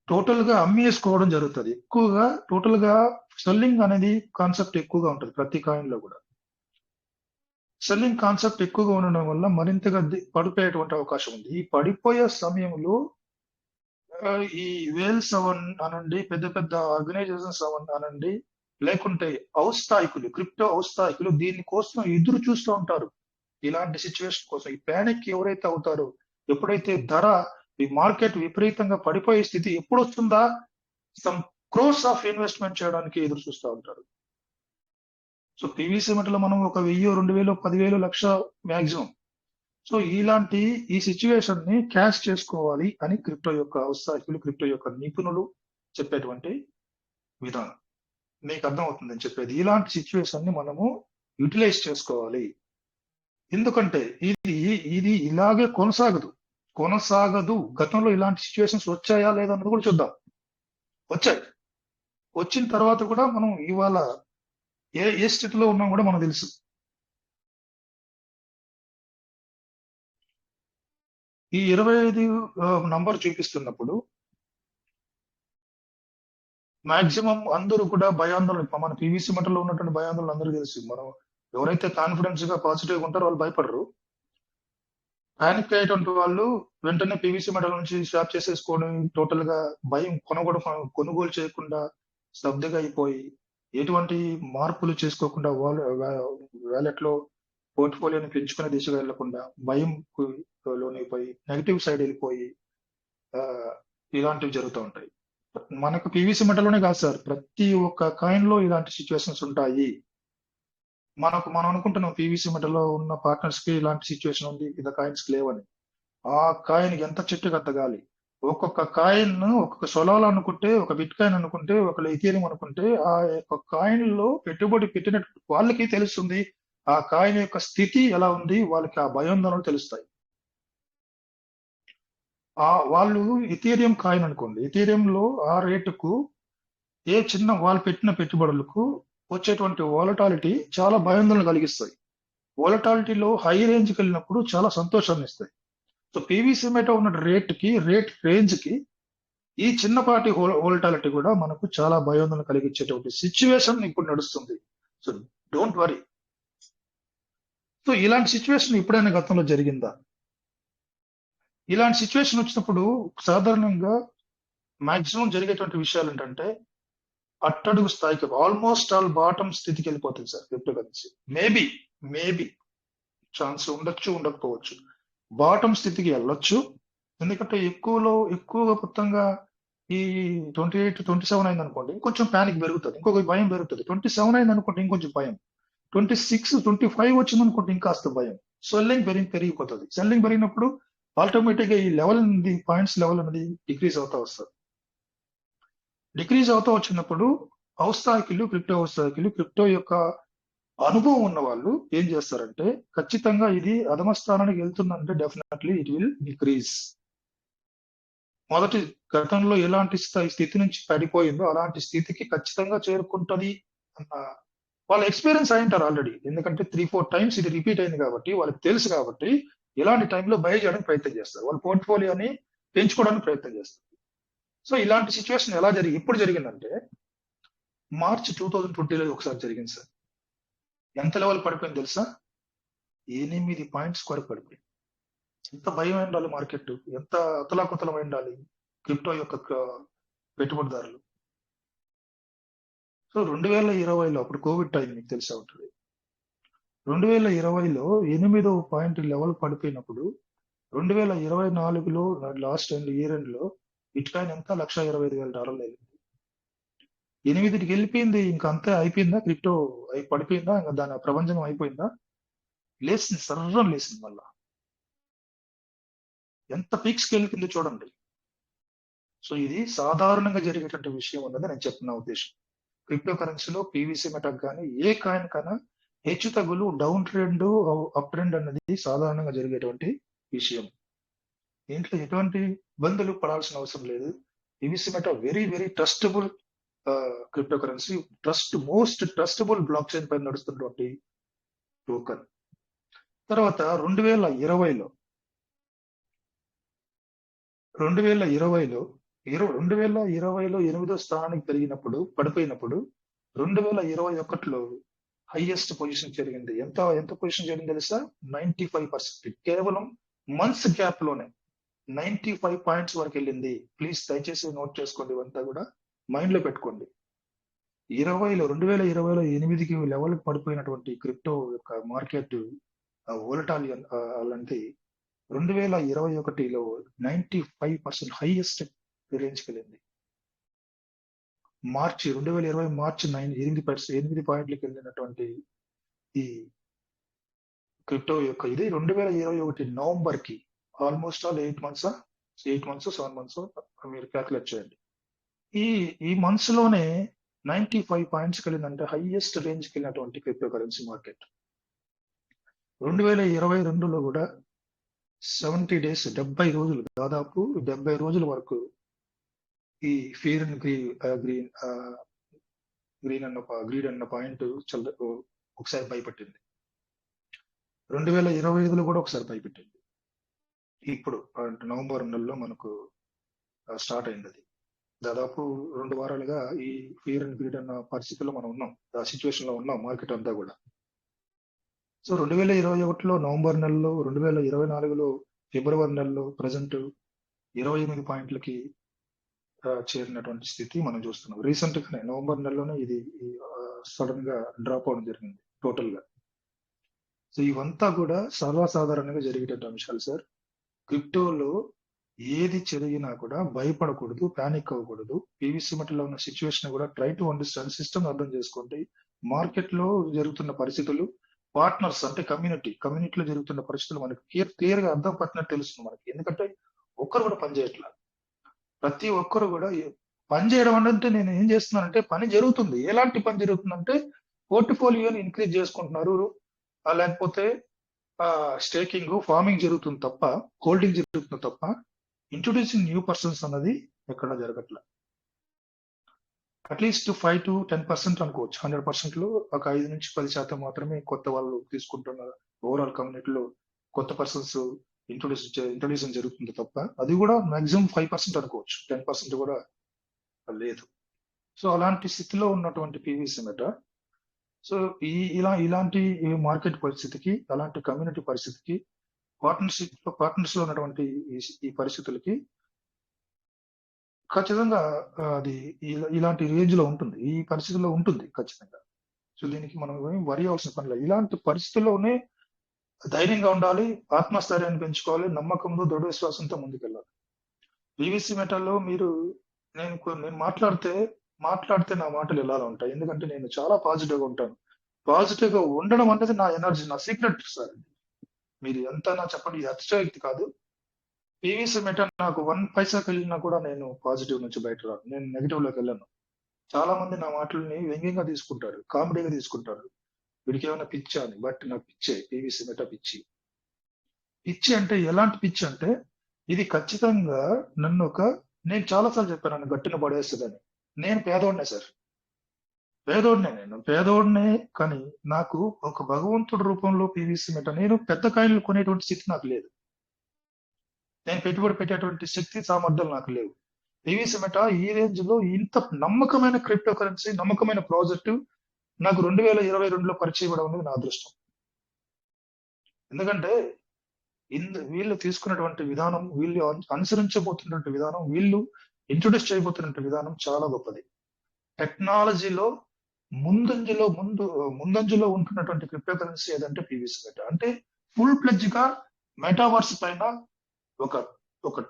టోటల్ గా అమ్మేసుకోవడం జరుగుతుంది. ఎక్కువగా టోటల్ గా సెల్లింగ్ అనేది కాన్సెప్ట్ ఎక్కువగా ఉంటుంది. ప్రతి కాయిన్ లో కూడా సెల్లింగ్ కాన్సెప్ట్ ఎక్కువగా ఉండడం వల్ల మరింతగా పడిపోయేటువంటి అవకాశం ఉంది. ఈ పడిపోయే సమయంలో ఈ వేల్స్ అనండి, పెద్ద పెద్ద ఆర్గనైజేషన్స్ అనండి, లేకుంటే ఔత్సాహికులు, క్రిప్టో ఔత్సాహికులు దీనికోసం ఎదురు చూస్తూ ఉంటారు. ఇలాంటి సిచ్యువేషన్ కోసం ఈ ప్యానిక్ ఎవరైతే అవుతారో, ఎప్పుడైతే ధర ఈ మార్కెట్ విపరీతంగా పడిపోయే స్థితి ఎప్పుడు వస్తుందా, సమ్ క్రోర్స్ ఆఫ్ ఇన్వెస్ట్మెంట్ చేయడానికి ఎదురు చూస్తూ ఉంటారు. సో పీవీసీ మెటల్ మనం 1000, 2000, 10,000, 1,00,000 మ్యాక్సిమం. సో ఇలాంటి ఈ సిచ్యువేషన్ ని క్యాష్ చేసుకోవాలి అని క్రిప్టో యొక్క ఔత్సాహికులు, క్రిప్టో యొక్క నిపుణులు చెప్పేటువంటి విధానం. మీకు అర్థం అవుతుందని చెప్పేది. ఇలాంటి సిచ్యువేషన్ ని మనము యూటిలైజ్ చేసుకోవాలి. ఎందుకంటే ఇది ఇలాగే కొనసాగదు. గతంలో ఇలాంటి సిచ్యువేషన్స్ వచ్చాయా లేదా అన్నది కూడా చూద్దాం. వచ్చాయి. వచ్చిన తర్వాత కూడా మనం ఇవాళ ఏ స్థితిలో ఉన్నాం కూడా మనకు తెలుసు. ఈ 25 నంబర్ చూపిస్తున్నప్పుడు మాక్సిమం అందరూ కూడా భయాందోళన, మన పీవీసీ మెటల్లో ఉన్నటువంటి భయాందోళన అందరూ తెలుసు. మనం ఎవరైతే కాన్ఫిడెన్స్ గా పాజిటివ్ గా ఉంటారో వాళ్ళు భయపడరు. ప్యానిక్ అయ్యేటువంటి వాళ్ళు వెంటనే పీవీసీ మెటల్ నుంచి స్వాప్ చేసేసుకోవడం, టోటల్ గా భయం, కొనుగోలు చేయకుండా స్తబ్దుగా అయిపోయి ఎటువంటి మార్పులు చేసుకోకుండా వ్యాలెట్ లో పోర్ట్ఫోలియోని పెంచుకునే దిశగా వెళ్లకుండా భయం లోనైపోయి నెగిటివ్ సైడ్ వెళ్ళిపోయి ఇలాంటివి జరుగుతూ ఉంటాయి. మనకు పీవీసీ మెటల్లోనే కాదు సార్, ప్రతి ఒక్క కాయిన్ లో ఇలాంటి సిచ్యువేషన్స్ ఉంటాయి. మనం అనుకుంటున్నాం పీవీసీ మెటల్లో ఉన్న పార్ట్నర్స్ కి ఇలాంటి సిచ్యువేషన్ ఉంది, ఇతర కాయిన్స్ లేవని. ఆ కాయిన్ ఎంత చెట్టుకు అంత గాలి. ఒక్కొక్క కాయిన్ ఒక్కొక్క సొలాల్ అనుకుంటే, ఒక బిట్ కాయిన్ అనుకుంటే, ఒక ఇథీరియం అనుకుంటే, ఆ యొక్క కాయిన్ లో పెట్టుబడి పెట్టినట్టు వాళ్ళకి తెలుస్తుంది ఆ కాయిన్ యొక్క స్థితి ఎలా ఉంది, వాళ్ళకి ఆ భయాందోళనలు తెలుస్తాయి. వాళ్ళు ఇథీరియం కాయిన్ అనుకోండి, ఇథీరియం లో ఆ రేటుకు ఏ చిన్న వాళ్ళు పెట్టిన పెట్టుబడులకు వచ్చేటువంటి వోలటాలిటీ చాలా భయాందోళన కలిగిస్తాయి. వోలటాలిటీలో హై రేంజ్కి వెళ్ళినప్పుడు చాలా సంతోషాన్ని ఇస్తాయి. సో పీవీసీ మెటల్ ఉన్న రేట్ రేంజ్ కి ఈ చిన్నపాటి వోలటాలిటీ కూడా మనకు చాలా భయాందోళన కలిగించేటువంటి సిచ్యువేషన్ ఇప్పుడు నడుస్తుంది. So don't worry. సో ఇలాంటి సిచ్యువేషన్ ఎప్పుడైనా గతంలో జరిగిందా? ఇలాంటి సిచ్యువేషన్ వచ్చినప్పుడు సాధారణంగా మాక్సిమం జరిగేటువంటి విషయాలు ఏంటంటే అట్టడుగు స్థాయికి, ఆల్మోస్ట్ ఆల్ బాటమ్ స్థితికి వెళ్ళిపోతుంది sir crypto currency. Maybe chance ఉండొచ్చు, ఉండకపోవచ్చు. బాటమ్ స్థితికి వెళ్ళొచ్చు. ఎందుకంటే ఎక్కువగా మొత్తంగా ఈ 28, 27 అయింది అనుకోండి, ఇంకొంచెం ప్యానిక్ పెరుగుతుంది, ఇంకొక భయం పెరుగుతుంది. 27 అయింది అనుకోండి, ఇంకొంచెం భయం. 26, 25 వచ్చింది అనుకోండి, ఇంకాస్త భయం. సెల్లింగ్ పెరిగిపోతుంది. సెల్లింగ్ పెరిగినప్పుడు ఆటోమేటిక్ గా ఈ లెవెల్ అనేది, పాయింట్స్ లెవెల్ అనేది డిక్రీజ్ అవుతా వస్తుంది. డిక్రీజ్ అవుతా వచ్చినప్పుడు క్రిప్టో ఔత్సాహికులు, క్రిప్టో యొక్క అనుభవం ఉన్న వాళ్ళు ఏం చేస్తారంటే, ఖచ్చితంగా ఇది అధమ స్థానానికి వెళ్తుందంటే డెఫినెట్లీ ఇట్ విల్ డిక్రీజ్. మొదటి గతంలో ఎలాంటి స్థితి నుంచి పడిపోయిందో అలాంటి స్థితికి ఖచ్చితంగా చేరుకుంటది అన్న వాళ్ళ ఎక్స్పీరియన్స్ అయింటారు ఆల్రెడీ. ఎందుకంటే 3-4 టైమ్స్ ఇది రిపీట్ అయింది కాబట్టి వాళ్ళకి తెలుసు కాబట్టి ఇలాంటి టైంలో బై చేయడానికి ప్రయత్నం చేస్తారు. వాళ్ళ పోర్ట్ఫోలియోని పెంచుకోవడానికి ప్రయత్నం చేస్తారు. సో ఇలాంటి సిచ్యువేషన్ ఎప్పుడు జరిగిందంటే మార్చ్ 2020లో ఒకసారి జరిగింది సార్. ఎంత లెవెల్ పడిపోయింది తెలుసా? 8 పాయింట్స్ వరకు పడిపోయింది. ఎంత భయం ఉండాలి మార్కెట్, ఎంత అతలాకుతలం ఉండాలి క్రిప్టో యొక్క పెట్టుబడిదారులు. సో 2020లో అప్పుడు కోవిడ్ టైం మీకు తెలిసే ఉంటుంది. 2020లో 8వ పాయింట్ లెవెల్ పడిపోయినప్పుడు 2024లో లాస్ట్ ఇయర్ ఎండ్ లో బిట్ కాయిన్ ఎంత $1,25,000 వెళ్ళింది. 8కి వెళ్ళిపోయింది. ఇంకా అంతే అయిపోయిందా? క్రిప్టో పడిపోయిందా? ఇంకా దాని ప్రపంచం అయిపోయిందా? లేచింది, సర్రం లేచింది మళ్ళా. ఎంత పీక్స్కి వెళ్ళింది చూడండి. సో ఇది సాధారణంగా జరిగేటువంటి విషయం అన్నది నేను చెప్తున్న ఉద్దేశం. క్రిప్టో కరెన్సీలో పీవీసీ మెటాక్ కానీ ఏ కాయిన్ కన్నా హెచ్చు తగ్గులు, డౌన్ ట్రెండ్, అప్ ట్రెండ్ అన్నది సాధారణంగా జరిగేటువంటి విషయం. దీంట్లో ఎటువంటి ఇబ్బందులు పడాల్సిన అవసరం లేదు. PVC meta very very trustable crypto currency, most trustable block chain పైన నడుస్తున్నటువంటి టోకన్. తర్వాత 2020లో 8వ స్థానానికి పడిపోయినప్పుడు 2021లో హైయెస్ట్ పొజిషన్ జరిగింది. ఎంత పొజిషన్ జరిగింది తెలుసా? 95%. కేవలం మంత్స్ గ్యాప్ లోనే 95 పాయింట్స్ వరకు వెళ్ళింది. ప్లీజ్ దయచేసి నోట్ చేసుకోండి, ఇవంతా కూడా మైండ్ లో పెట్టుకోండి. 2020లో 8కి లెవెల్ పడిపోయినటువంటి క్రిప్టో యొక్క మార్కెట్ వోలటాలియన్ అలాంటి 2021లో 95% హైయెస్ట్ రేంజ్కి వెళ్ళింది. 2020 మార్చి 8 పాయింట్లకు వెళ్ళినటువంటి ఈ క్రిప్టో యొక్క ఇది 2021 నవంబర్ కి ఆల్మోస్ట్ ఆల్ 8 మంత్స్ 7 మంత్స్ మీరు క్యాల్కులేట్ చేయండి. ఈ మంత్స్ లోనే 95 పాయింట్స్కి వెళ్ళిందంటే హైయెస్ట్ రేంజ్కి వెళ్ళినటువంటి క్రిప్టో కరెన్సీ మార్కెట్. 2022లో కూడా 70 డేస్ 70 రోజులు, దాదాపు 70 రోజుల వరకు ఈ ఫియర్ అండ్ గ్రీడ్ అన్న పాయింట్ ఒకసారి భయపెట్టింది. 2025లో కూడా ఒకసారి భయపెట్టింది. ఇప్పుడు నవంబర్ నెలలో మనకు స్టార్ట్ అయింది. అది దాదాపు 2 వారాలుగా ఈ ఫియర్ అండ్ గ్రీడ్ అన్న పరిస్థితుల్లో మనం ఉన్నాం, ఆ సిచ్యువేషన్ లో ఉన్నాం మార్కెట్ అంతా కూడా. సో 2021లో నవంబర్ నెలలో, 2024లో ఫిబ్రవరి నెలలో ప్రజెంట్ 28 పాయింట్లకి చేరినటువంటి స్థితి మనం చూస్తున్నాం. రీసెంట్ గానే నవంబర్ నెలలోనే ఇది సడన్ గా డ్రాప్ అవడం జరిగింది టోటల్ గా. సో ఇవంతా కూడా సర్వసాధారణంగా జరిగేటువంటి అంశాలు సార్. క్రిప్టోలో ఏది జరిగినా కూడా భయపడకూడదు, ప్యానిక్ అవ్వకూడదు. పీవీసీ మెటల్లో ఉన్న సిచ్యువేషన్ కూడా ట్రై టు అండర్స్టాండ్, సిస్టమ్ అర్థం చేసుకోండి. మార్కెట్ లో జరుగుతున్న పరిస్థితులు, పార్ట్నర్స్ అంటే కమ్యూనిటీలో జరుగుతున్న పరిస్థితులు మనకి క్లియర్ గా అర్థం పట్టినట్టు తెలుస్తుంది మనకి. ఎందుకంటే ఒక్కరు కూడా పని చేయట్లా. ప్రతి ఒక్కరు కూడా పని చేయడం అంటే నేను ఏం చేస్తున్నానంటే పని జరుగుతుంది. ఎలాంటి పని జరుగుతుందంటే పోర్ట్ఫోలియోని ఇంక్రీజ్ చేసుకుంటున్నారు, లేకపోతే స్టేకింగ్, ఫార్మింగ్ జరుగుతుంది తప్ప, హోల్డింగ్ జరుగుతుంది తప్ప ఇంట్రొడ్యూసింగ్ న్యూ పర్సన్స్ అన్నది ఎక్కడ జరగట్లా. అట్లీస్ట్ 5 to 10% అనుకోవచ్చు. 100% లో ఒక 5 నుంచి 10% మాత్రమే కొత్త వాళ్ళు తీసుకుంటున్నారు. ఓవరాల్ కమ్యూనిటీలో కొత్త పర్సన్స్ ఇంట్రొడ్యూషన్ జరుగుతుంది తప్ప, అది కూడా మాక్సిమం 5% అనుకోవచ్చు, 10% కూడా లేదు. సో అలాంటి స్థితిలో ఉన్నటువంటి పీవీసీ మెటా. సో ఇలాంటి మార్కెట్ పరిస్థితికి, అలాంటి కమ్యూనిటీ పరిస్థితికి, పార్ట్నర్స్ లో ఉన్నటువంటి ఈ పరిస్థితులకి ఖచ్చితంగా అది ఇలాంటి రేంజ్ లో ఉంటుంది, ఈ పరిస్థితుల్లో ఉంటుంది ఖచ్చితంగా. సో దీనికి మనం వరి అవ్వాల్సిన పని లేదు. ఇలాంటి పరిస్థితుల్లోనే ధైర్యంగా ఉండాలి, ఆత్మస్థైర్యాన్ని పెంచుకోవాలి, నమ్మకంతో, దృఢ విశ్వాసంతో ముందుకెళ్ళాలి. పీవీసీ మెటాల్లో నేను మాట్లాడితే నా మాటలు ఎలా ఉంటాయి, ఎందుకంటే నేను చాలా పాజిటివ్ గా ఉంటాను. పాజిటివ్ గా ఉండడం అనేది నా ఎనర్జీ, నా సీక్రెట్ సార్. మీరు ఎంత నా చెప్పండి, అతిశయోక్తి కాదు. పీవీసీ మెటా నాకు 1 పైసాకి వెళ్ళినా కూడా నేను పాజిటివ్ నుంచి బయట రాను, నేను నెగిటివ్ లోకి వెళ్ళాను. చాలా మంది నా మాటల్ని వ్యంగ్యంగా తీసుకుంటారు, కామెడీగా తీసుకుంటారు, వీడికి ఏమైనా పిచ్చా అని. బట్ నాకు పిచ్చే పీవీసీ మెటా పిచ్చి అంటే ఎలాంటి పిచ్చి అంటే ఇది ఖచ్చితంగా నన్ను నేను చాలాసార్లు చెప్పాను నన్ను గట్టిన పడేస్తుందని. నేను పేదోడినే సార్. నేను పేదోడినే. కానీ నాకు ఒక భగవంతుడి రూపంలో పీవీసీ మెట నేను పెద్ద కాయిన్లు కొనేటువంటి స్థితి నాకు లేదు. నేను పెట్టుబడి పెట్టేటువంటి శక్తి సామర్థ్యాలు నాకు లేవు. పీవీసీ మెట ఈ రేంజ్ లో ఇంత నమ్మకమైన క్రిప్టో కరెన్సీ, నమ్మకమైన ప్రాజెక్టు నాకు 2022లో పరిచయం అవ్వడం అనేది నా అదృష్టం. ఎందుకంటే వీళ్ళు తీసుకున్నటువంటి విధానం, వీళ్ళు అనుసరించబోతున్నటువంటి విధానం, వీళ్ళు ఇంట్రొడ్యూస్ చేయబోతున్న విధానం చాలా గొప్పది. టెక్నాలజీలో ముందంజలో ఉంటున్నటువంటి క్రిప్టో కరెన్సీ ఏదంటే పీవీసీ మెట. అంటే ఫుల్ ప్లెడ్జ్ గా మెటావర్స్ పైన ఒక ఒక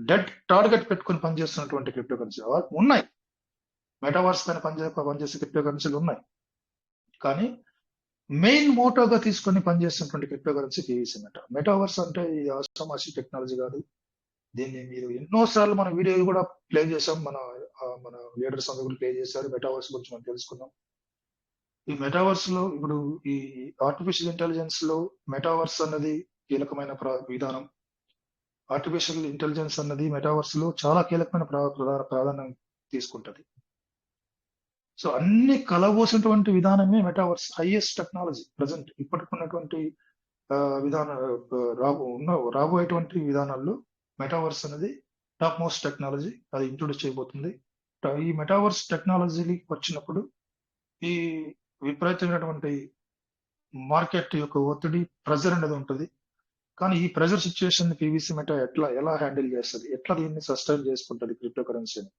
డెడ్ టార్గెట్ పెట్టుకుని పనిచేస్తున్నటువంటి క్రిప్టో కరెన్సీ ఉన్నాయి. మెటావర్స్ పైన పనిచేసే క్రిప్టో కరెన్సీలు ఉన్నాయి. కానీ మెయిన్ మోటోగా తీసుకొని పనిచేస్తున్నటువంటి క్రిప్టో కరెన్సీ పీవీసీ మెట. మెటావర్స్ అంటే ఇది ఆషామాషి టెక్నాలజీ కాదు. దీన్ని మీరు ఎన్నోసార్లు మన వీడియోలు కూడా ప్లే చేసాం. మన లీడర్స్ అందరూ కూడా ప్లే చేశారు. మెటావర్స్ గురించి మనం తెలుసుకున్నాం. ఈ మెటావర్స్ లో ఇప్పుడు ఈ ఆర్టిఫిషియల్ ఇంటెలిజెన్స్ లో మెటావర్స్ అన్నది కీలకమైన విధానం. ఆర్టిఫిషియల్ ఇంటెలిజెన్స్ అన్నది మెటావర్స్ లో చాలా కీలకమైన ప్రాధాన్యం తీసుకుంటది. సో అన్ని కలబోసినటువంటి విధానమే మెటావర్స్. హైయెస్ట్ టెక్నాలజీ ప్రజెంట్ ఇప్పటికున్నటువంటి రాబోయేటువంటి విధానాల్లో మెటావర్స్ అనేది టాప్ మోస్ట్ టెక్నాలజీ. అది ఇంట్రొడ్యూస్ చేయబోతుంది. ఈ మెటావర్స్ టెక్నాలజీ వచ్చినప్పుడు ఈ విపరీతమైనటువంటి మార్కెట్ యొక్క ఒత్తిడి, ప్రెజర్ అనేది ఉంటుంది. కానీ ఈ ప్రెజర్ సిచ్యువేషన్ పీవీసీ మెటా ఎలా హ్యాండిల్ చేస్తుంది, ఎట్లా దీన్ని సస్టైన్ చేసుకుంటుంది క్రిప్టో కరెన్సీని,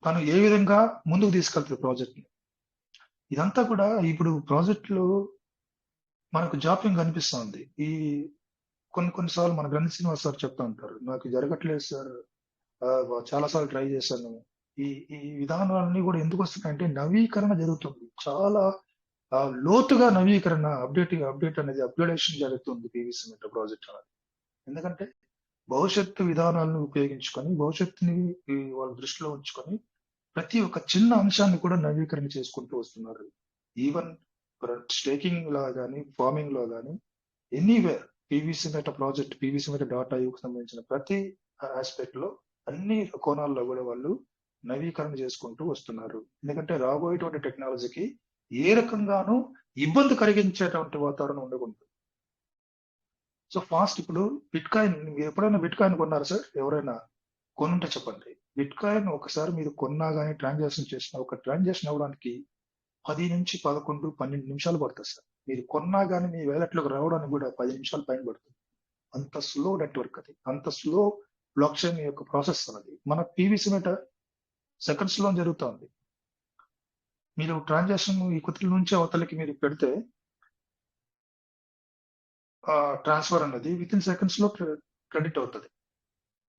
తను ఏ విధంగా ముందుకు తీసుకెళ్తుంది ప్రాజెక్ట్ ని. ఇదంతా కూడా ఇప్పుడు ప్రాజెక్ట్ లో మనకు జాప్యం కనిపిస్తుంది. ఈ కొన్నిసార్లు మన గ్రంథ శ్రీనివాస్ సార్ చెప్తా ఉంటారు, నాకు జరగట్లేదు సార్, చాలా సార్లు ట్రై చేశాను. ఈ విధానాలన్నీ కూడా ఎందుకు వస్తున్నాయంటే నవీకరణ జరుగుతుంది. చాలా లోతుగా నవీకరణ, అప్డేట్ అనేది అప్గ్రేడేషన్ జరుగుతుంది పీవీసీ మెటా ప్రాజెక్ట్ అనేది. ఎందుకంటే భవిష్యత్తు విధానాలను ఉపయోగించుకొని, భవిష్యత్తుని వాళ్ళ దృష్టిలో ఉంచుకొని ప్రతి ఒక్క చిన్న అంశాన్ని కూడా నవీకరణ చేసుకుంటూ వస్తున్నారు. ఈవెన్ స్టేకింగ్ లో కానీ, ఫార్మింగ్ లో కానీ, anywhere PVC meta project, PVC meta data కు సంబంధించిన ప్రతి ఆస్పెక్ట్ లో అన్ని కోణాల్లో కూడా వాళ్ళు నవీకరణ చేసుకుంటూ వస్తున్నారు. ఎందుకంటే రాబోయేటువంటి టెక్నాలజీకి ఏ రకంగానూ ఇబ్బంది కలిగించేటువంటి వాతావరణం ఉండకూడదు. సో ఫాస్ట్ ఇప్పుడు బిట్ కాయిన్, మీరు ఎప్పుడైనా బిట్ కాయిన్ కొన్నారు సార్? ఎవరైనా కొనుంటే చెప్పండి. బిట్ కాయిన్ ఒకసారి మీరు కొన్నా కానీ ట్రాన్సాక్షన్ చేసిన, ఒక ట్రాన్సాక్షన్ అవ్వడానికి 10 నుంచి 11, 12 నిమిషాలు పడుతుంది సార్. మీరు కొన్నా కానీ మీ వ్యాలెట్లోకి రావడానికి కూడా 10 నిమిషాల పైన పడుతుంది. అంత స్లో నెట్వర్క్ అది, అంత స్లో బ్లాక్ చైన్ యొక్క ప్రాసెస్ అన్నది. మన పీవీసీ మెటా సెకండ్స్ లో జరుగుతుంది. మీరు ట్రాన్సాక్షన్ ఈ కుతుల నుంచి అవతలకి మీరు పెడితే ట్రాన్స్ఫర్ అనేది విత్ ఇన్ సెకండ్స్ లో క్రెడిట్ అవుతుంది.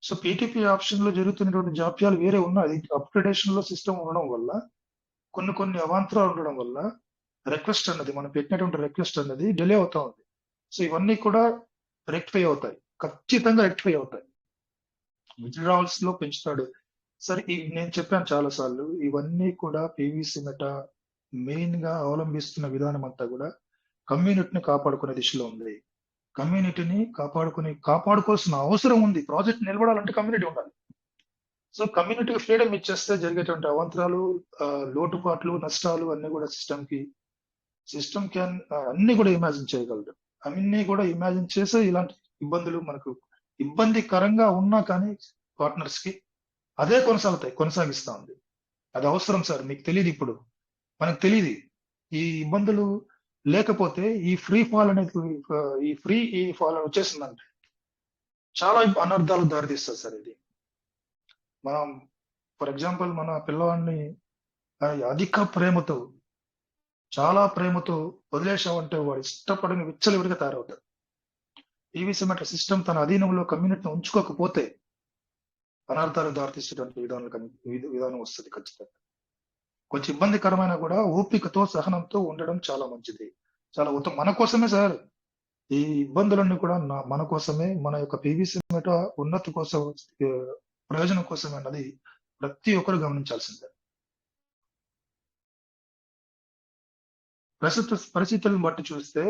సో పీటీపీ ఆప్షన్ లో జరుగుతున్నటువంటి జాప్యాలు వేరే ఉన్నాయి. అప్గ్రేడేషన్ లో సిస్టమ్ ఉండడం వల్ల, కొన్ని అవాంతరాలు ఉండడం వల్ల రిక్వెస్ట్ అన్నది, మనం పెట్టినటువంటి రిక్వెస్ట్ అన్నది డిలే అవుతా ఉంది. సో ఇవన్నీ కూడా రెక్టిఫై అవుతాయి, ఖచ్చితంగా రెక్టిఫై అవుతాయి. విత్డ్రావల్స్ లో పెంచుతాడు. సరే నేను చెప్పాను చాలా సార్లు, ఇవన్నీ కూడా పీవీసీ మెటా మెయిన్ గా అవలంబిస్తున్న విధానం అంతా కూడా కమ్యూనిటీని కాపాడుకునే దిశలో ఉంది. కమ్యూనిటీని కాపాడుకోవాల్సిన అవసరం ఉంది. ప్రాజెక్ట్ నిలబడాలంటే కమ్యూనిటీ ఉండాలి. సో కమ్యూనిటీకి ఫ్రీడమ్ ఇచ్చేస్తే జరిగేటువంటి అవాంతరాలు, లోటుపాట్లు, నష్టాలు అన్ని కూడా సిస్టమ్ క్యాన్ అన్ని కూడా ఇమాజిన్ చేయగలదు. అన్ని కూడా ఇమాజిన్ చేసే ఇలాంటి ఇబ్బందులు మనకు ఇబ్బందికరంగా ఉన్నా కానీ పార్ట్నర్స్ కి అదే కొనసాగిస్తా ఉంది. అది అవసరం సార్. మీకు తెలియదు, ఇప్పుడు మనకు తెలియదు. ఈ ఇబ్బందులు లేకపోతే ఈ ఫ్రీ ఫాల్ వచ్చేసిందంటే చాలా అనర్థాలు దారితీస్తుంది సార్. ఇది మనం ఫర్ ఎగ్జాంపుల్ మన పిల్లవాడిని అధిక ప్రేమతో, చాలా ప్రేమతో వదిలేసామంటే వాడు ఇష్టపడిన విచ్చలవిడిగా తయారవుతాడు. పీవీసీ మెటా సిస్టమ్ తన అధీనంలో కమ్యూనిటీని ఉంచుకోకపోతే అనర్థాలు దారితీసేటువంటి విధానం వస్తుంది ఖచ్చితంగా. కొంచెం ఇబ్బందికరమైన కూడా ఓపికతో, సహనంతో ఉండడం చాలా మంచిది, చాలా ఉత్తమం. మన కోసమే సార్ ఈ ఇబ్బందులన్నీ కూడా, మన కోసమే, మన యొక్క పీవీసీ మెటా ఉన్నతి కోసం, ప్రయోజనం కోసమే అన్నది ప్రతి ఒక్కరు గమనించాల్సిందే. ప్రస్తుత పరిస్థితులను బట్టి చూస్తే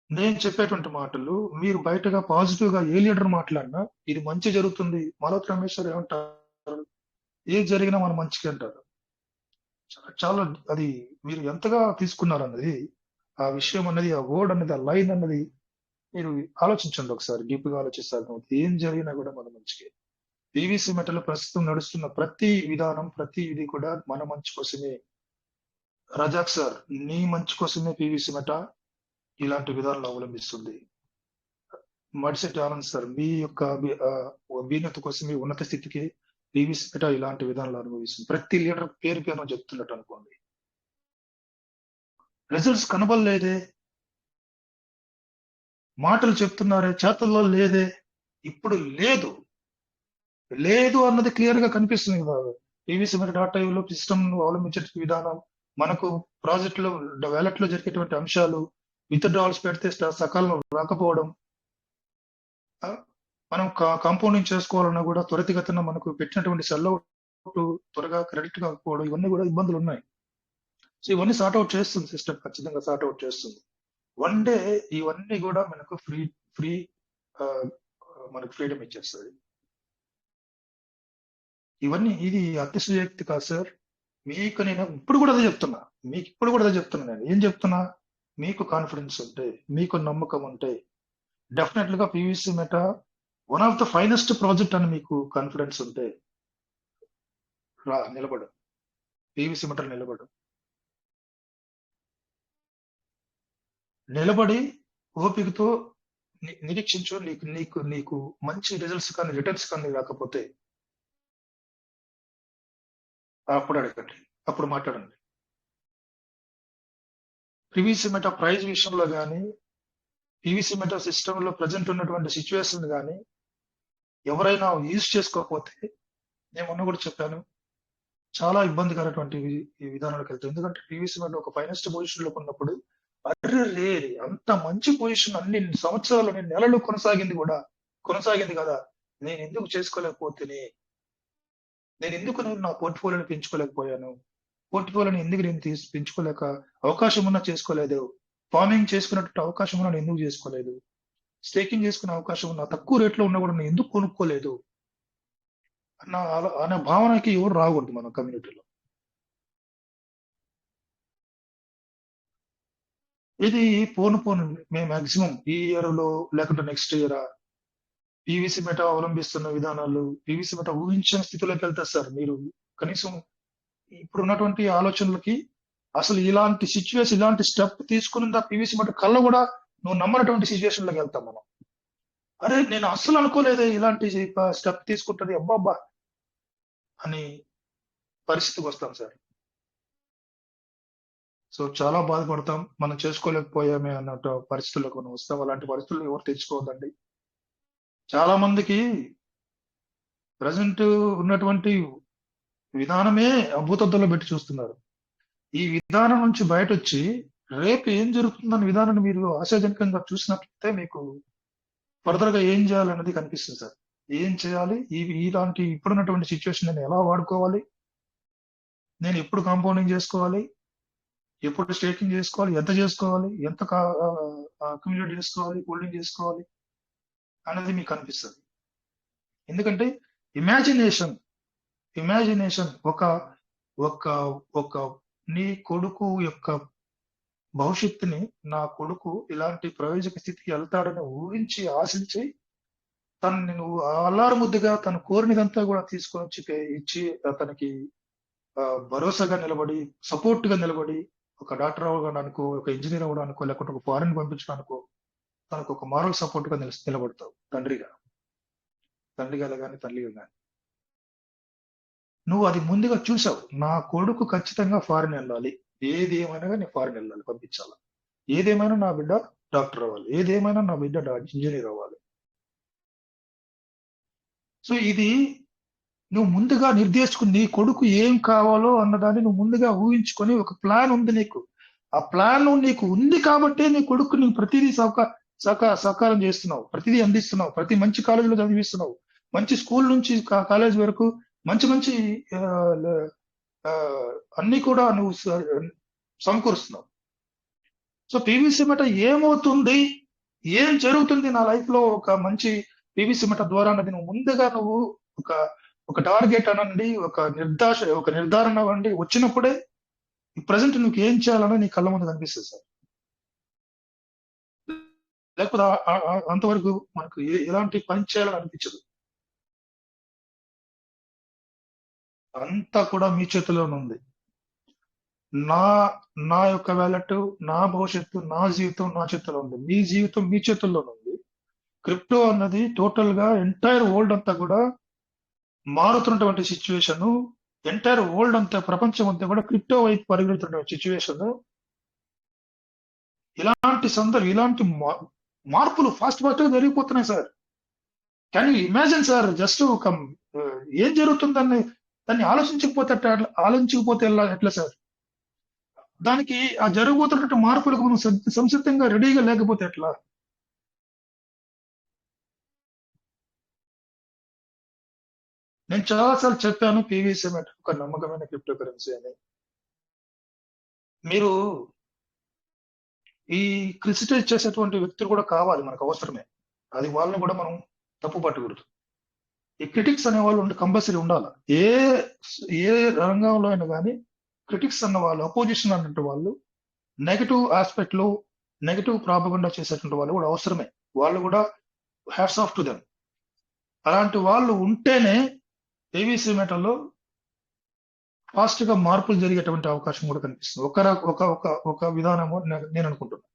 నేను చెప్పేటువంటి మాటలు మీరు బయటగా పాజిటివ్ గా ఏ లీడర్ మాట్లాడినా ఇది మంచి జరుగుతుంది. మాలోత్ రమేశ్వర్ ఏమంటారు, ఏది జరిగినా మన మంచికి అంటారు. చాలా అది మీరు ఎంతగా తీసుకున్నారు అన్నది, ఆ విషయం అన్నది, ఆ వర్డ్ అన్నది, ఆ లైన్ అన్నది మీరు ఆలోచించండి ఒకసారి, డీప్ గా ఆలోచిస్తారు. ఏం జరిగినా కూడా మన మంచికి. పీవీసీ మెటల్ ప్రస్తుతం నడుస్తున్న ప్రతి విధానం, ప్రతి ఇది కూడా మన మంచి కోసమే. రజాక్ సార్, నీ మంచి కోసమే పీవీసీ మెట ఇలాంటి విధానాలు అవలంబిస్తుంది. మడిశెట్టి ఆనంద్ సార్, మీ యొక్క అభ్యున్నతి కోసమే, ఉన్నత స్థితికి పీవీసీ మెట ఇలాంటి విధానాలు అనుభవిస్తుంది. ప్రతి లీడర్ పేరు పేరు చెప్తున్నట్టు అనుకోండి. రిజల్ట్స్ కనబడలేదే, మాటలు చెప్తున్నారే, చేతల్లో లేదే. ఇప్పుడు లేదు లేదు అన్నది క్లియర్ గా కనిపిస్తుంది కదా. పీవీసీ మెట .io సిస్టమ్ అవలంబించే విధానం, మనకు ప్రాజెక్ట్ లో వ్యాలెట్ లో జరిగేటువంటి అంశాలు, విత్ డ్రావల్స్ పెడితే సకాలంలో రాకపోవడం, ఆ, మనం కాంపౌండింగ్ చేసుకోవాలన్నా కూడా త్వరితగతిన మనకు పెట్టినటువంటి సెల్ అవుట్ త్వరగా క్రెడిట్ కాకపోవడం, ఇవన్నీ కూడా ఇబ్బందులు ఉన్నాయి. సో ఇవన్నీ సార్ట్ అవుట్ చేస్తుంది సిస్టమ్, ఖచ్చితంగా సార్ట్ అవుట్ చేస్తుంది. వన్ డే ఇవన్నీ కూడా మనకు ఫ్రీ మనకు ఫ్రీడమ్ ఇచ్చేస్తుంది. ఇవన్నీ ఇది అతిశయోక్తి కాదు సార్. మీకు నేను ఇప్పుడు కూడా అదే చెప్తున్నా, నేను ఏం చెప్తున్నా, మీకు కాన్ఫిడెన్స్ ఉంటే, మీకు నమ్మకం ఉంటే, డెఫినెట్ గా PVC meta one of the finest project అని మీకు కాన్ఫిడెన్స్ ఉంటే నిలబడు, పీవీసీ మెట నిలబడి ఓపికతో నిరీక్షించు. నీకు నీకు నీకు మంచి రిజల్ట్స్ కానీ రిటర్న్స్ కానీ రాకపోతే అప్పుడు అడగండి, అప్పుడు మాట్లాడండి. పీవీసీ మెట ప్రైజ్ విషయంలో కానీ, పీవీసీ మెట సిస్టమ్ లో ప్రజెంట్ ఉన్నటువంటి సిచ్యువేషన్ కానీ ఎవరైనా యూజ్ చేసుకోకపోతే, నేను మొన్న కూడా చెప్పాను, చాలా ఇబ్బందికరటువంటి ఈ విధానాలకు వెళ్తాయి. ఎందుకంటే పీవీసీ మెట ఒక ఫైనెస్ట్ పొజిషన్ లో ఉన్నప్పుడు, అర్రే అంత మంచి పొజిషన్ అన్ని సంవత్సరాలు, నెలలు కొనసాగింది కదా, నేను ఎందుకు చేసుకోలేకపోతేనే, నేను ఎందుకు నా పోర్ట్ఫోలియోని పెంచుకోలేకపోయాను, పోర్ట్ఫోలియోని ఎందుకు నేను పెంచుకోలేక, అవకాశం ఉన్నా చేసుకోలేదు, ఫార్మింగ్ చేసుకున్నట్టు అవకాశం ఉన్నా ఎందుకు చేసుకోలేదు, స్టేకింగ్ చేసుకునే అవకాశం ఉన్నా తక్కువ రేట్లో ఉన్నా కూడా నేను ఎందుకు కొనుక్కోలేదు అన్న భావనకి ఎవరు రాకూడదు మన కమ్యూనిటీలో. ఇది పోను మేము మాక్సిమం ఈ ఇయర్ లో లేకుంటే నెక్స్ట్ ఇయర్ పీవీసీ మెట అవలంబిస్తున్న విధానాలు, పీవీసీ మెట ఊహించిన స్థితిలోకి వెళ్తారు సార్. మీరు కనీసం ఇప్పుడు ఉన్నటువంటి ఆలోచనలకి అసలు ఇలాంటి సిచ్యువేషన్, ఇలాంటి స్టెప్ తీసుకున్న పీవీసీ మెట కళ్ళ కూడా నువ్వు నమ్మనటువంటి సిచ్యువేషన్ లోకి వెళ్తాం మనం. అరే నేను అస్సలు అనుకోలేదే ఇలాంటి స్టెప్ తీసుకుంటది, అబ్బాబ్బా అని పరిస్థితికి వస్తాం సార్. సో చాలా బాధపడతాం, మనం చేసుకోలేకపోయామే అన్నట్టు పరిస్థితుల్లోకి మనం వస్తాం. అలాంటి పరిస్థితుల్లో ఎవరు తెచ్చుకోవద్దండి. చాలా మందికి ప్రజెంట్ ఉన్నటువంటి విధానమే అభూతద్దంలో పెట్టి చూస్తున్నారు. ఈ విధానం నుంచి బయట వచ్చి రేపు ఏం జరుగుతుందన్న విధానాన్ని మీరు ఆశాజనకంగా చూసినట్లయితే మీకు ఫర్దర్ గా ఏం చేయాలన్నది కనిపిస్తుంది సార్. ఏం చేయాలి, ఇలాంటి ఇప్పుడున్నటువంటి సిచ్యువేషన్ నేను ఎలా వాడుకోవాలి, నేను ఎప్పుడు కాంపౌండింగ్ చేసుకోవాలి, ఎప్పుడు స్టేకింగ్ చేసుకోవాలి, ఎంత చేసుకోవాలి, ఎంత అక్యుములేట్ చేసుకోవాలి, హోల్డింగ్ చేసుకోవాలి అనేది మీకు కనిపిస్తుంది. ఎందుకంటే ఇమాజినేషన్ ఒక ఒక ఒక నీ కొడుకు యొక్క భవిష్యత్తుని, నా కొడుకు ఇలాంటి ప్రయోజక స్థితికి వెళ్తాడని ఊహించి ఆశించి తనని నువ్వు అల్లారు ముద్దుగా తను కోరినదంతా కూడా తీసుకొని వచ్చి ఇచ్చి అతనికి భరోసాగా నిలబడి, సపోర్ట్ గా నిలబడి, ఒక డాక్టర్ అవ్వడానికో, ఒక ఇంజనీర్ అవ్వడానికో, లేకుంటే ఒక ఫారెన్ పంపించడానికో తనకు ఒక మారల్ సపోర్ట్ గా నిలబడతావు తండ్రిగా కానీ తల్లిగా కానీ. నువ్వు అది ముందుగా చూసావు, నా కొడుకు ఖచ్చితంగా ఫారెన్ వెళ్ళాలి, ఏది ఏమైనా నేను ఫారెన్ వెళ్ళాలి, పంపించాలి, ఏదేమైనా నా బిడ్డ డాక్టర్ అవ్వాలి, ఏదేమైనా నా బిడ్డ ఇంజనీర్ అవ్వాలి. సో ఇది నువ్వు ముందుగా నిర్దేశించుకుని, నీ కొడుకు ఏం కావాలో అన్నదాన్ని నువ్వు ముందుగా ఊహించుకొని, ఒక ప్లాన్ ఉంది నీకు, ఆ ప్లాన్ నీకు ఉంది కాబట్టే నీ కొడుకు నువ్వు ప్రతిదీ సహకారం చేస్తున్నావు, ప్రతిదీ అందిస్తున్నావు, ప్రతి మంచి కాలేజీలో చదివిస్తున్నావు, మంచి స్కూల్ నుంచి కాలేజ్ వరకు మంచి అన్ని కూడా నువ్వు సమకూరుస్తున్నావు. సో పీవీసీ మెట ఏమవుతుంది, ఏం జరుగుతుంది నా లైఫ్ లో ఒక మంచి పీవీసీ మెట ద్వారా అన్నది నువ్వు ముందుగా నువ్వు ఒక ఒక టార్గెట్ అనండి, ఒక నిర్ధారణ అనండి వచ్చినప్పుడే ప్రజెంట్ నువ్వు ఏం చేయాలన్నా నీ కళ్ళ ముందు కనిపిస్తుంది సార్. లేకపోతే అంతవరకు మనకు ఎలాంటి పని చేయాలని అనిపించదు. అంతా కూడా మీ చేతిలోనే ఉంది. నా నా యొక్క వ్యాలెట్, నా భవిష్యత్తు, నా జీవితం నా చేతిలో ఉంది. మీ జీవితం మీ చేతుల్లోనే ఉంది. క్రిప్టో అన్నది టోటల్ గా ఎంటైర్ వరల్డ్ అంతా కూడా మారుతున్నటువంటి సిచ్యువేషన్, ఎంటైర్ వరల్డ్ అంతా, ప్రపంచం అంతా కూడా క్రిప్టో వైపు పరిగెడుతున్నటువంటి సిచ్యువేషన్. ఇలాంటి మార్పులు ఫాస్ట్ గా జరిగిపోతున్నాయి సార్. కానీ ఇమాజిన్ సార్, జస్ట్ ఒక ఏం జరుగుతుందని దాన్ని ఆలోచించకపోతే ఎట్లా సార్? దానికి ఆ జరగబోతున్నటువంటి మార్పులకు మనం సంసిద్ధంగా రెడీగా లేకపోతే ఎట్లా? నేను చాలాసార్లు చెప్పాను పీవీసీ మెట ఒక నమ్మకమైన క్రిప్టో కరెన్సీ అని. మీరు ఈ క్రిటిసైజ్ చేసేటువంటి వ్యక్తులు కూడా కావాలి, మనకు అవసరమే. అది వాళ్ళని కూడా మనం తప్పు పట్టకూడదు. ఈ క్రిటిక్స్ అనే వాళ్ళు కంపల్సరీ ఉండాలి. ఏ రంగంలో అయినా కానీ క్రిటిక్స్ అన్న వాళ్ళు, అపోజిషన్ అన్నట్టు వాళ్ళు, నెగటివ్ ఆస్పెక్ట్ లో నెగటివ్ ప్రాపగండా చేసేటువంటి వాళ్ళు కూడా అవసరమే. వాళ్ళు కూడా హ్యాట్స్ ఆఫ్ టు దెమ్. అలాంటి వాళ్ళు ఉంటేనే పీవీసీ మెటలో ఫాస్ట్ గా మార్పులు జరిగేటువంటి అవకాశం కూడా కనిపిస్తుంది. ఒక విధానము నేను అనుకుంటున్నాను.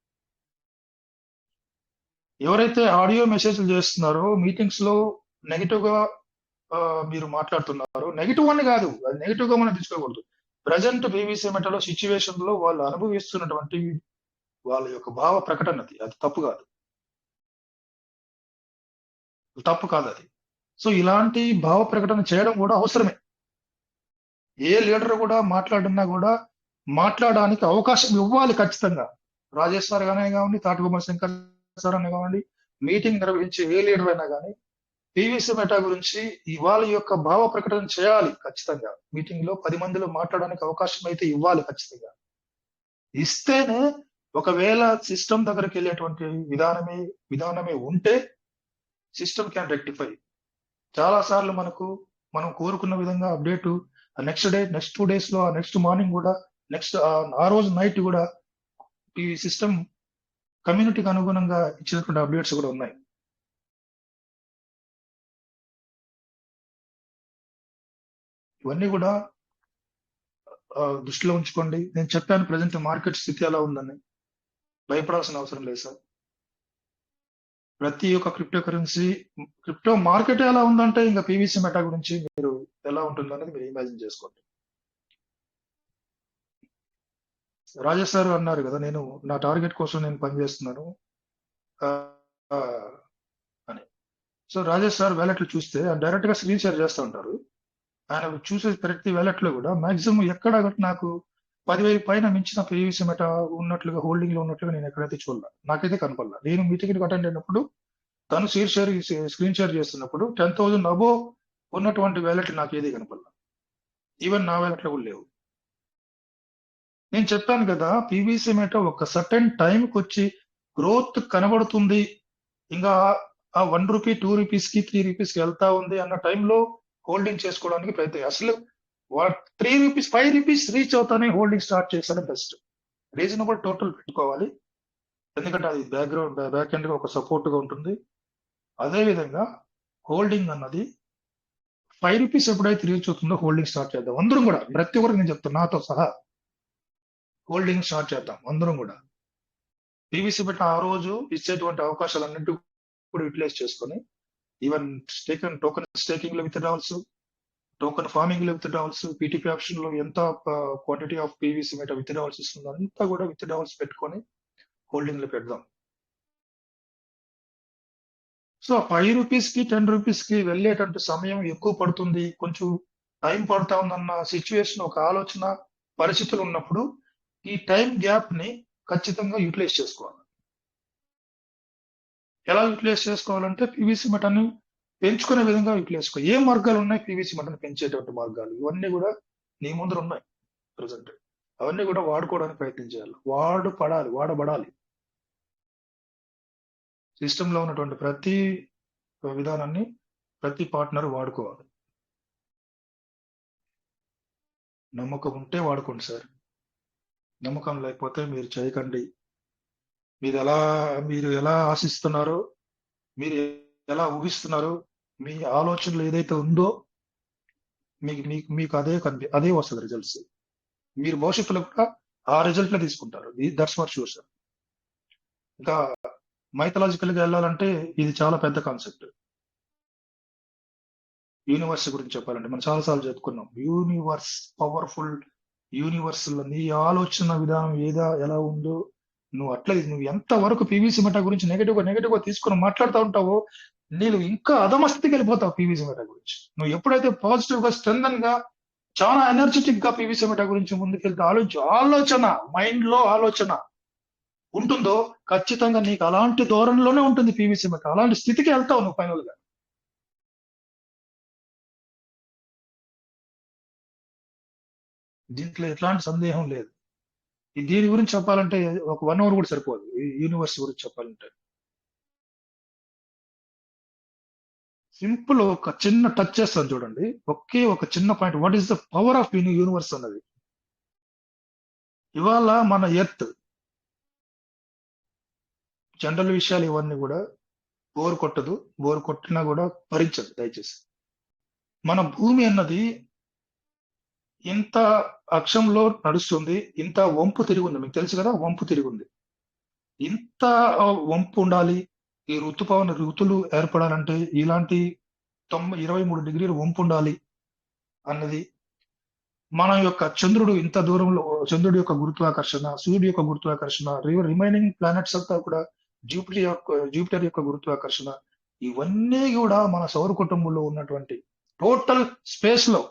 ఎవరైతే ఆడియో మెసేజ్లు చేస్తున్నారో, మీటింగ్స్ లో నెగిటివ్ గా మీరు మాట్లాడుతున్నారు, నెగిటివ్ అని కాదు, అది నెగిటివ్ గా మనం తీసుకోకూడదు. ప్రజెంట్ పీవీసీ మెటలో సిచ్యువేషన్ లో వాళ్ళు అనుభవిస్తున్నటువంటి వాళ్ళ యొక్క భావ ప్రకటన అది తప్పు కాదు అది. సో ఇలాంటి భావ ప్రకటన చేయడం కూడా అవసరమే. ఏ లీడర్ కూడా మాట్లాడినా కూడా మాట్లాడడానికి అవకాశం ఇవ్వాలి ఖచ్చితంగా. రాజేష్ సార్ గానే కావండి, తాటిబొమ్మ శంకర్ సార్ అనే కావండి, మీటింగ్ నిర్వహించే ఏ లీడర్ అయినా కానీ పీవీసీ మెటా గురించి వాళ్ళ యొక్క భావ ప్రకటన చేయాలి ఖచ్చితంగా. మీటింగ్ లో 10 మందిలో మాట్లాడడానికి అవకాశం అయితే ఇవ్వాలి ఖచ్చితంగా. ఇస్తేనే ఒకవేళ సిస్టమ్ దగ్గరికి వెళ్ళేటువంటి విధానమే ఉంటే సిస్టమ్ క్యాన్ రెక్టిఫై. చాలా సార్లు మనం కోరుకున్న విధంగా అప్డేట్ నెక్స్ట్ 2 days లో, నెక్స్ట్ మార్నింగ్ కూడా, నెక్స్ట్ ఆ రోజు నైట్ కూడా ఈ సిస్టమ్ కమ్యూనిటీకి అనుగుణంగా ఇచ్చినటువంటి అప్డేట్స్ కూడా ఉన్నాయి. ఇవన్నీ కూడా దృష్టిలో ఉంచుకోండి. నేను చెప్పాను ప్రజెంట్ మార్కెట్ స్థితి ఎలా ఉందని. భయపడాల్సిన అవసరం లేదు సార్. ప్రతి ఒక్క క్రిప్టో మార్కెట్ ఎలా ఉందంటే ఇంకా పీవీసీ మెటా గురించి మీరు ఎలా ఉంటుంది అనేది మీరు ఇమాజిన్ చేసుకోండి. రాజేష్ సార్ అన్నారు కదా, నేను నా టార్గెట్ కోసం నేను పనిచేస్తున్నాను అని. సో రాజేష్ సార్ వ్యాలెట్లు చూస్తే డైరెక్ట్ గా స్క్రీన్ షేర్ చేస్తూ ఉంటారు. ఆయన చూసే ప్రతి వ్యాలెట్ లో కూడా మాక్సిమం ఎక్కడ నాకు 10,000 పైన మించిన పీవీసీ మెటా ఉన్నట్లుగా, హోల్డింగ్ లో ఉన్నట్లుగా నేను ఎక్కడైతే చూడలే, నాకైతే కనపడలా. నేను మీటింగ్ అటెండ్ అయినప్పుడు తను స్క్రీన్ షేర్ చేస్తున్నప్పుడు 10,000 అబోవ్ ఉన్నటువంటి వ్యాలెట్ నాకు ఏది కనపడలా. ఈవెన్ నా వ్యాలెట్ లో కూడా లేవు. నేను చెప్పాను కదా, పీవీసీ మెటా ఒక సర్టెన్ టైంకి వచ్చి గ్రోత్ కనబడుతుంది, ఇంకా ఆ 1 రూపీ 2 రూపీస్ కి 3 రూపీస్ కి వెళ్తా ఉంది అన్న టైంలో హోల్డింగ్ చేసుకోవడానికి ప్రయత్నం. అసలు 3 రూపీస్ 5 రూపీస్ రీచ్ అవుతానే హోల్డింగ్ స్టార్ట్ చేస్తానే బెస్ట్. రీజనబుల్ టోటల్ పెట్టుకోవాలి, ఎందుకంటే అది బ్యాక్ ఎండ్ గా ఒక సపోర్ట్ గా ఉంటుంది. అదే విధంగా హోల్డింగ్ అన్నది 5 రూపీస్ ఎప్పుడైతే రీచ్ అవుతుందో హోల్డింగ్ స్టార్ట్ చేద్దాం. అందరం కూడా, ప్రతి ఒక్కరికి నేను చెప్తాను, నాతో సహా హోల్డింగ్ స్టార్ట్ చేద్దాం అందరం కూడా. పీవీసీ మెటా ఆ రోజు ఇచ్చేటువంటి అవకాశాలన్నింటి కూడా యూటిలైజ్ చేసుకొని, ఈవెన్ టోకెన్ స్టేకింగ్ లో విత్డ్రావల్స్, టోకెన్ ఫార్మింగ్ లో విత్డ్రావల్స్, పీటీపీ ఆప్షన్ లో ఎంత quantity of PVC meta withdrawals ఇస్తుందో అంతా కూడా విత్డ్రావల్స్ పెట్టుకొని హోల్డింగ్ లో పెడదాం. సో 5 రూపీస్ కి 10 రూపీస్ కి వెళ్ళేటట్టు సమయం ఎక్కువ పడుతుంది, కొంచెం టైం పడతా ఉందన్న సిచ్యువేషన్, ఒక ఆలోచన, పరిస్థితులు ఉన్నప్పుడు ఈ టైం గ్యాప్ ని ఖచ్చితంగా యూటిలైజ్ చేసుకోవాలి. ఎలా యూటిలైజ్ చేసుకోవాలంటే పీవీసీ మెటాని పెంచుకునే విధంగా యూటిలైజ్ చేసుకోవాలి. ఏ మార్గాలు ఉన్నాయి పీవీసీ మెటాని పెంచేటువంటి మార్గాలు? ఇవన్నీ కూడా నీ ముందర ఉన్నాయి ప్రజెంట్. అవన్నీ కూడా వాడుకోవడానికి ప్రయత్నం చేయాలి. వాడబడాలి. సిస్టంలో ఉన్నటువంటి ప్రతి విధానాన్ని ప్రతి పార్ట్నర్ వాడుకోవాలి. నమ్మకం ఉంటే వాడుకోండి సార్. నమ్మకం లేకపోతే మీరు చేయకండి. మీరు ఎలా ఆశిస్తున్నారో, మీరు ఎలా ఊహిస్తున్నారో, మీ ఆలోచనలు ఏదైతే ఉందో మీకు అదే వస్తుంది రిజల్ట్స్. మీరు భవిష్యత్తులో కూడా ఆ రిజల్ట్ తీసుకుంటారు. That's what sure sir. ఇంకా మైథలాజికల్ గా వెళ్ళాలంటే ఇది చాలా పెద్ద కాన్సెప్ట్. యూనివర్స్ గురించి చెప్పాలంటే మనం చాలాసార్లు చెప్పుకున్నాం. Universe powerful. యూనివర్స్ లో నీ ఆలోచన విధానం ఎలా ఉందో నువ్వు ఎంత వరకు పీవీసీ మెటా గురించి నెగటివ్ గా తీసుకుని మాట్లాడుతూ ఉంటావో నీవు ఇంకా అధమస్థితికి వెళ్ళిపోతావు. పీవీసీ మెటా గురించి నువ్వు ఎప్పుడైతే పాజిటివ్ గా స్ట్రెంథన్ గా చాలా ఎనర్జెటిక్ గా పీవీసీ మెటా గురించి ముందుకెళ్తే ఆలోచన మైండ్ లో ఆలోచన ఉంటుందో ఖచ్చితంగా నీకు అలాంటి ధోరణిలోనే ఉంటుంది పీవీసీ మెటా. అలాంటి స్థితికి వెళ్తావు నువ్వు ఫైనల్ గా. దీంట్లో ఎట్లాంటి సందేహం లేదు. దీని గురించి చెప్పాలంటే ఒక 1 అవర్ కూడా సరిపోదు. ఈ యూనివర్స్ గురించి చెప్పాలంటే సింపుల్ ఒక చిన్న టచ్ చేస్తాను చూడండి. ఒక చిన్న point. What is the power of universe అన్నది. ఇవాళ మన ఎర్త్ జనరల్ విషయాలు ఇవన్నీ కూడా బోర్ కొట్టదు. బోర్ కొట్టినా కూడా భరించదు దయచేసి. మన భూమి అన్నది ఇంత అక్షంలో నడుస్తుంది. ఇంత వంపు తిరిగి ఉంది. మీకు తెలుసు కదా, వంపు తిరిగి ఉంది. ఇంత వంపు ఉండాలి. ఈ ఋతులు ఏర్పడాలంటే ఇలాంటి 23 డిగ్రీలు వంపు ఉండాలి అన్నది. మన యొక్క చంద్రుడు ఇంత దూరంలో, చంద్రుడి యొక్క గురుత్వాకర్షణ, సూర్యుడి యొక్క గురుత్వాకర్షణ, రిమైనింగ్ ప్లానెట్స్ అంతా కూడా, జూపిటర్ యొక్క గురుత్వాకర్షణ, ఇవన్నీ కూడా మన సౌర కుటుంబంలో ఉన్నటువంటి టోటల్ స్పేస్ లో,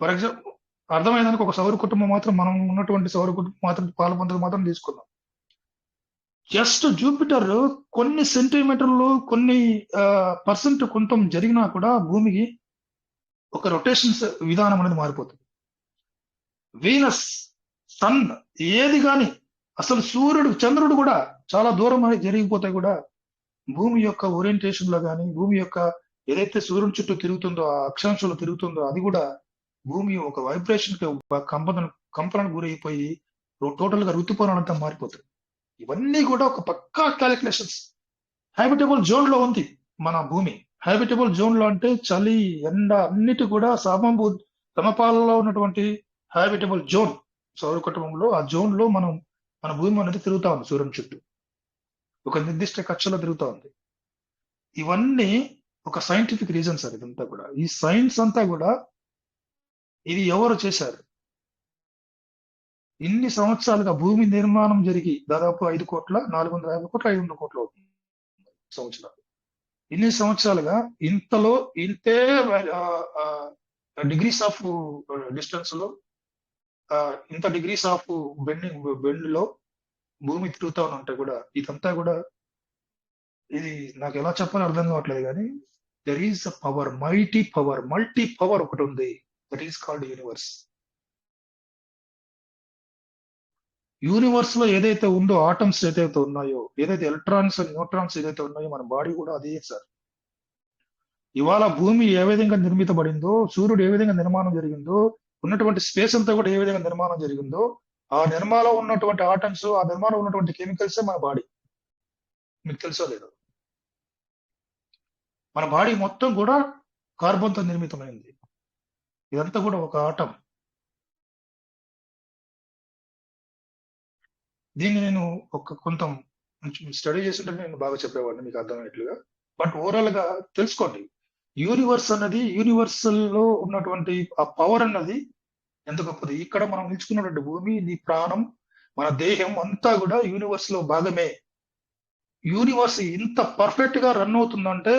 ఫర్ ఎగ్జాంపుల్ అర్థమైందానికి ఒక సౌర కుటుంబం మాత్రం, మనం ఉన్నటువంటి సౌర కుటుంబం మాత్రం పాలపంతలు మాత్రం తీసుకుందాం. జస్ట్ జూపిటర్ కొన్ని సెంటీమీటర్లు, కొన్ని పర్సెంట్ కొంత జరిగినా కూడా భూమికి ఒక రొటేషన్స్ విధానం అనేది మారిపోతుంది. వీనస్, సన్, ఏది కానీ అసలు సూర్యుడు, చంద్రుడు కూడా చాలా దూరం జరిగిపోతే కూడా భూమి యొక్క ఓరియంటేషన్ లో కానీ, భూమి యొక్క ఏదైతే సూర్యుడి చుట్టూ తిరుగుతుందో, ఆ అక్షాంశంలో తిరుగుతుందో, అది కూడా భూమి ఒక వైబ్రేషన్ కి కంపనకు గురైపోయి టోటల్ గా ఋతుపవనం అంతా మారిపోతుంది. ఇవన్నీ కూడా ఒక పక్కా క్యాలిక్యులేషన్స్. హ్యాబిటబుల్ జోన్ లో ఉంది మన భూమి. హ్యాబిటబుల్ జోన్ లో అంటే చలి, ఎండ అన్నిటి కూడా సమపాలలో ఉన్నటువంటి హ్యాబిటబుల్ జోన్ సౌర కుటుంబంలో. ఆ జోన్ లో మన భూమి అనేది తిరుగుతా ఉంది సూర్యుని చుట్టూ. ఒక నిర్దిష్ట కక్షలో తిరుగుతా ఉంది. ఇవన్నీ ఒక సైంటిఫిక్ రీజన్ సార్. ఇదంతా కూడా, ఈ సైన్స్ అంతా కూడా ఇది ఎవరు చేశారు? ఇన్ని సంవత్సరాలుగా భూమి నిర్మాణం జరిగి దాదాపు 5,450 కోట్ల 500 కోట్ల అవుతుంది సంవత్సరాలు. ఇన్ని సంవత్సరాలుగా ఇంతే డిగ్రీస్ ఆఫ్ డిస్టెన్స్ లో, ఇంత డిగ్రీస్ ఆఫ్ బెండ్ లో భూమి తిరుగుతా ఉంటే కూడా, ఇదంతా కూడా, ఇది నాకు ఎలా చెప్పాలో అర్థం కావట్లేదు కానీ there is a power, multi power ఒకటి ఉంది. That is called universe. Universe లో ఏదైతే ఉందో, ఆటమ్స్ ఏదైతే ఉన్నాయో, ఏదైతే ఎలక్ట్రాన్స్ అండ్ న్యూట్రాన్స్ ఏదైతే ఉన్నాయో, మన బాడీ కూడా అదే సార్. ఇవాళ భూమి ఏ విధంగా నిర్మితబడిందో, సూర్యుడు ఏ విధంగా నిర్మాణం జరిగిందో, ఉన్నటువంటి స్పేస్ అంతా కూడా ఏ విధంగా నిర్మాణం జరిగిందో, ఆ నిర్మాణంలో ఉన్నటువంటి ఆటమ్స్, ఆ నిర్మాణంలో ఉన్నటువంటి కెమికల్సే మన బాడీ. మీకు తెలుసో లేదో, మన బాడీ మొత్తం కూడా కార్బన్తో నిర్మితమైంది. ఇదంతా కూడా ఒక ఆటం. దీన్ని నేను కొంత స్టడీ చేస్తుంటే నేను బాగా చెప్పేవాడిని మీకు అర్థమయ్యేట్లుగా. బట్ ఓవరాల్ గా తెలుసుకోండి, యూనివర్స్ అన్నది, యూనివర్సల్ లో ఉన్నటువంటి ఆ పవర్ అన్నది ఎంత గొప్పది. ఇక్కడ మనం నిలుచుకున్నటువంటి భూమి, నీ ప్రాణం, మన దేహం అంతా కూడా యూనివర్స్ లో భాగమే. యూనివర్స్ ఇంత పర్ఫెక్ట్ గా రన్ అవుతుందంటే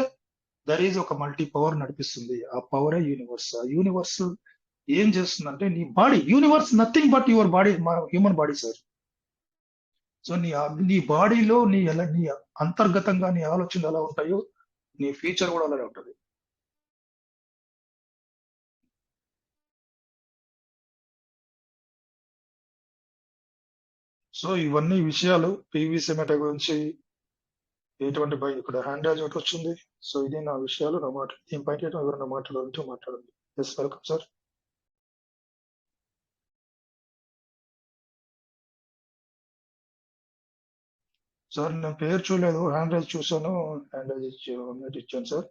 దర్ ఈజ్ ఒక మల్టీ పవర్ నడిపిస్తుంది. ఆ పవరే యూనివర్స్. ఆ యూనివర్స్ ఏం చేస్తుందంటే, నీ body, universe nothing but your body, human body sir. So నీ బాడీలో నీ అంతర్గతంగా నీ ఆలోచనలు ఎలా ఉంటాయో, నీ ఫ్యూచర్ కూడా అలాగే ఉంటుంది. సో ఇవన్నీ విషయాలు పీవీసీ మెటా గురించి ఎటువంటి భయం ఇక్కడ హ్యాండ్ రైజ్ ఒకటి వచ్చింది. సో ఇది నా విషయాలు, నా మాట దీనిపై ఎవరైనా మాట్లాడాలంటే మాట్లాడండి. Yes, welcome sir. సార్ నేను పేరు చూడలేదు, హ్యాండ్ రైజ్ చూసాను, హ్యాండ్ రైజ్ ఇచ్చాను సార్.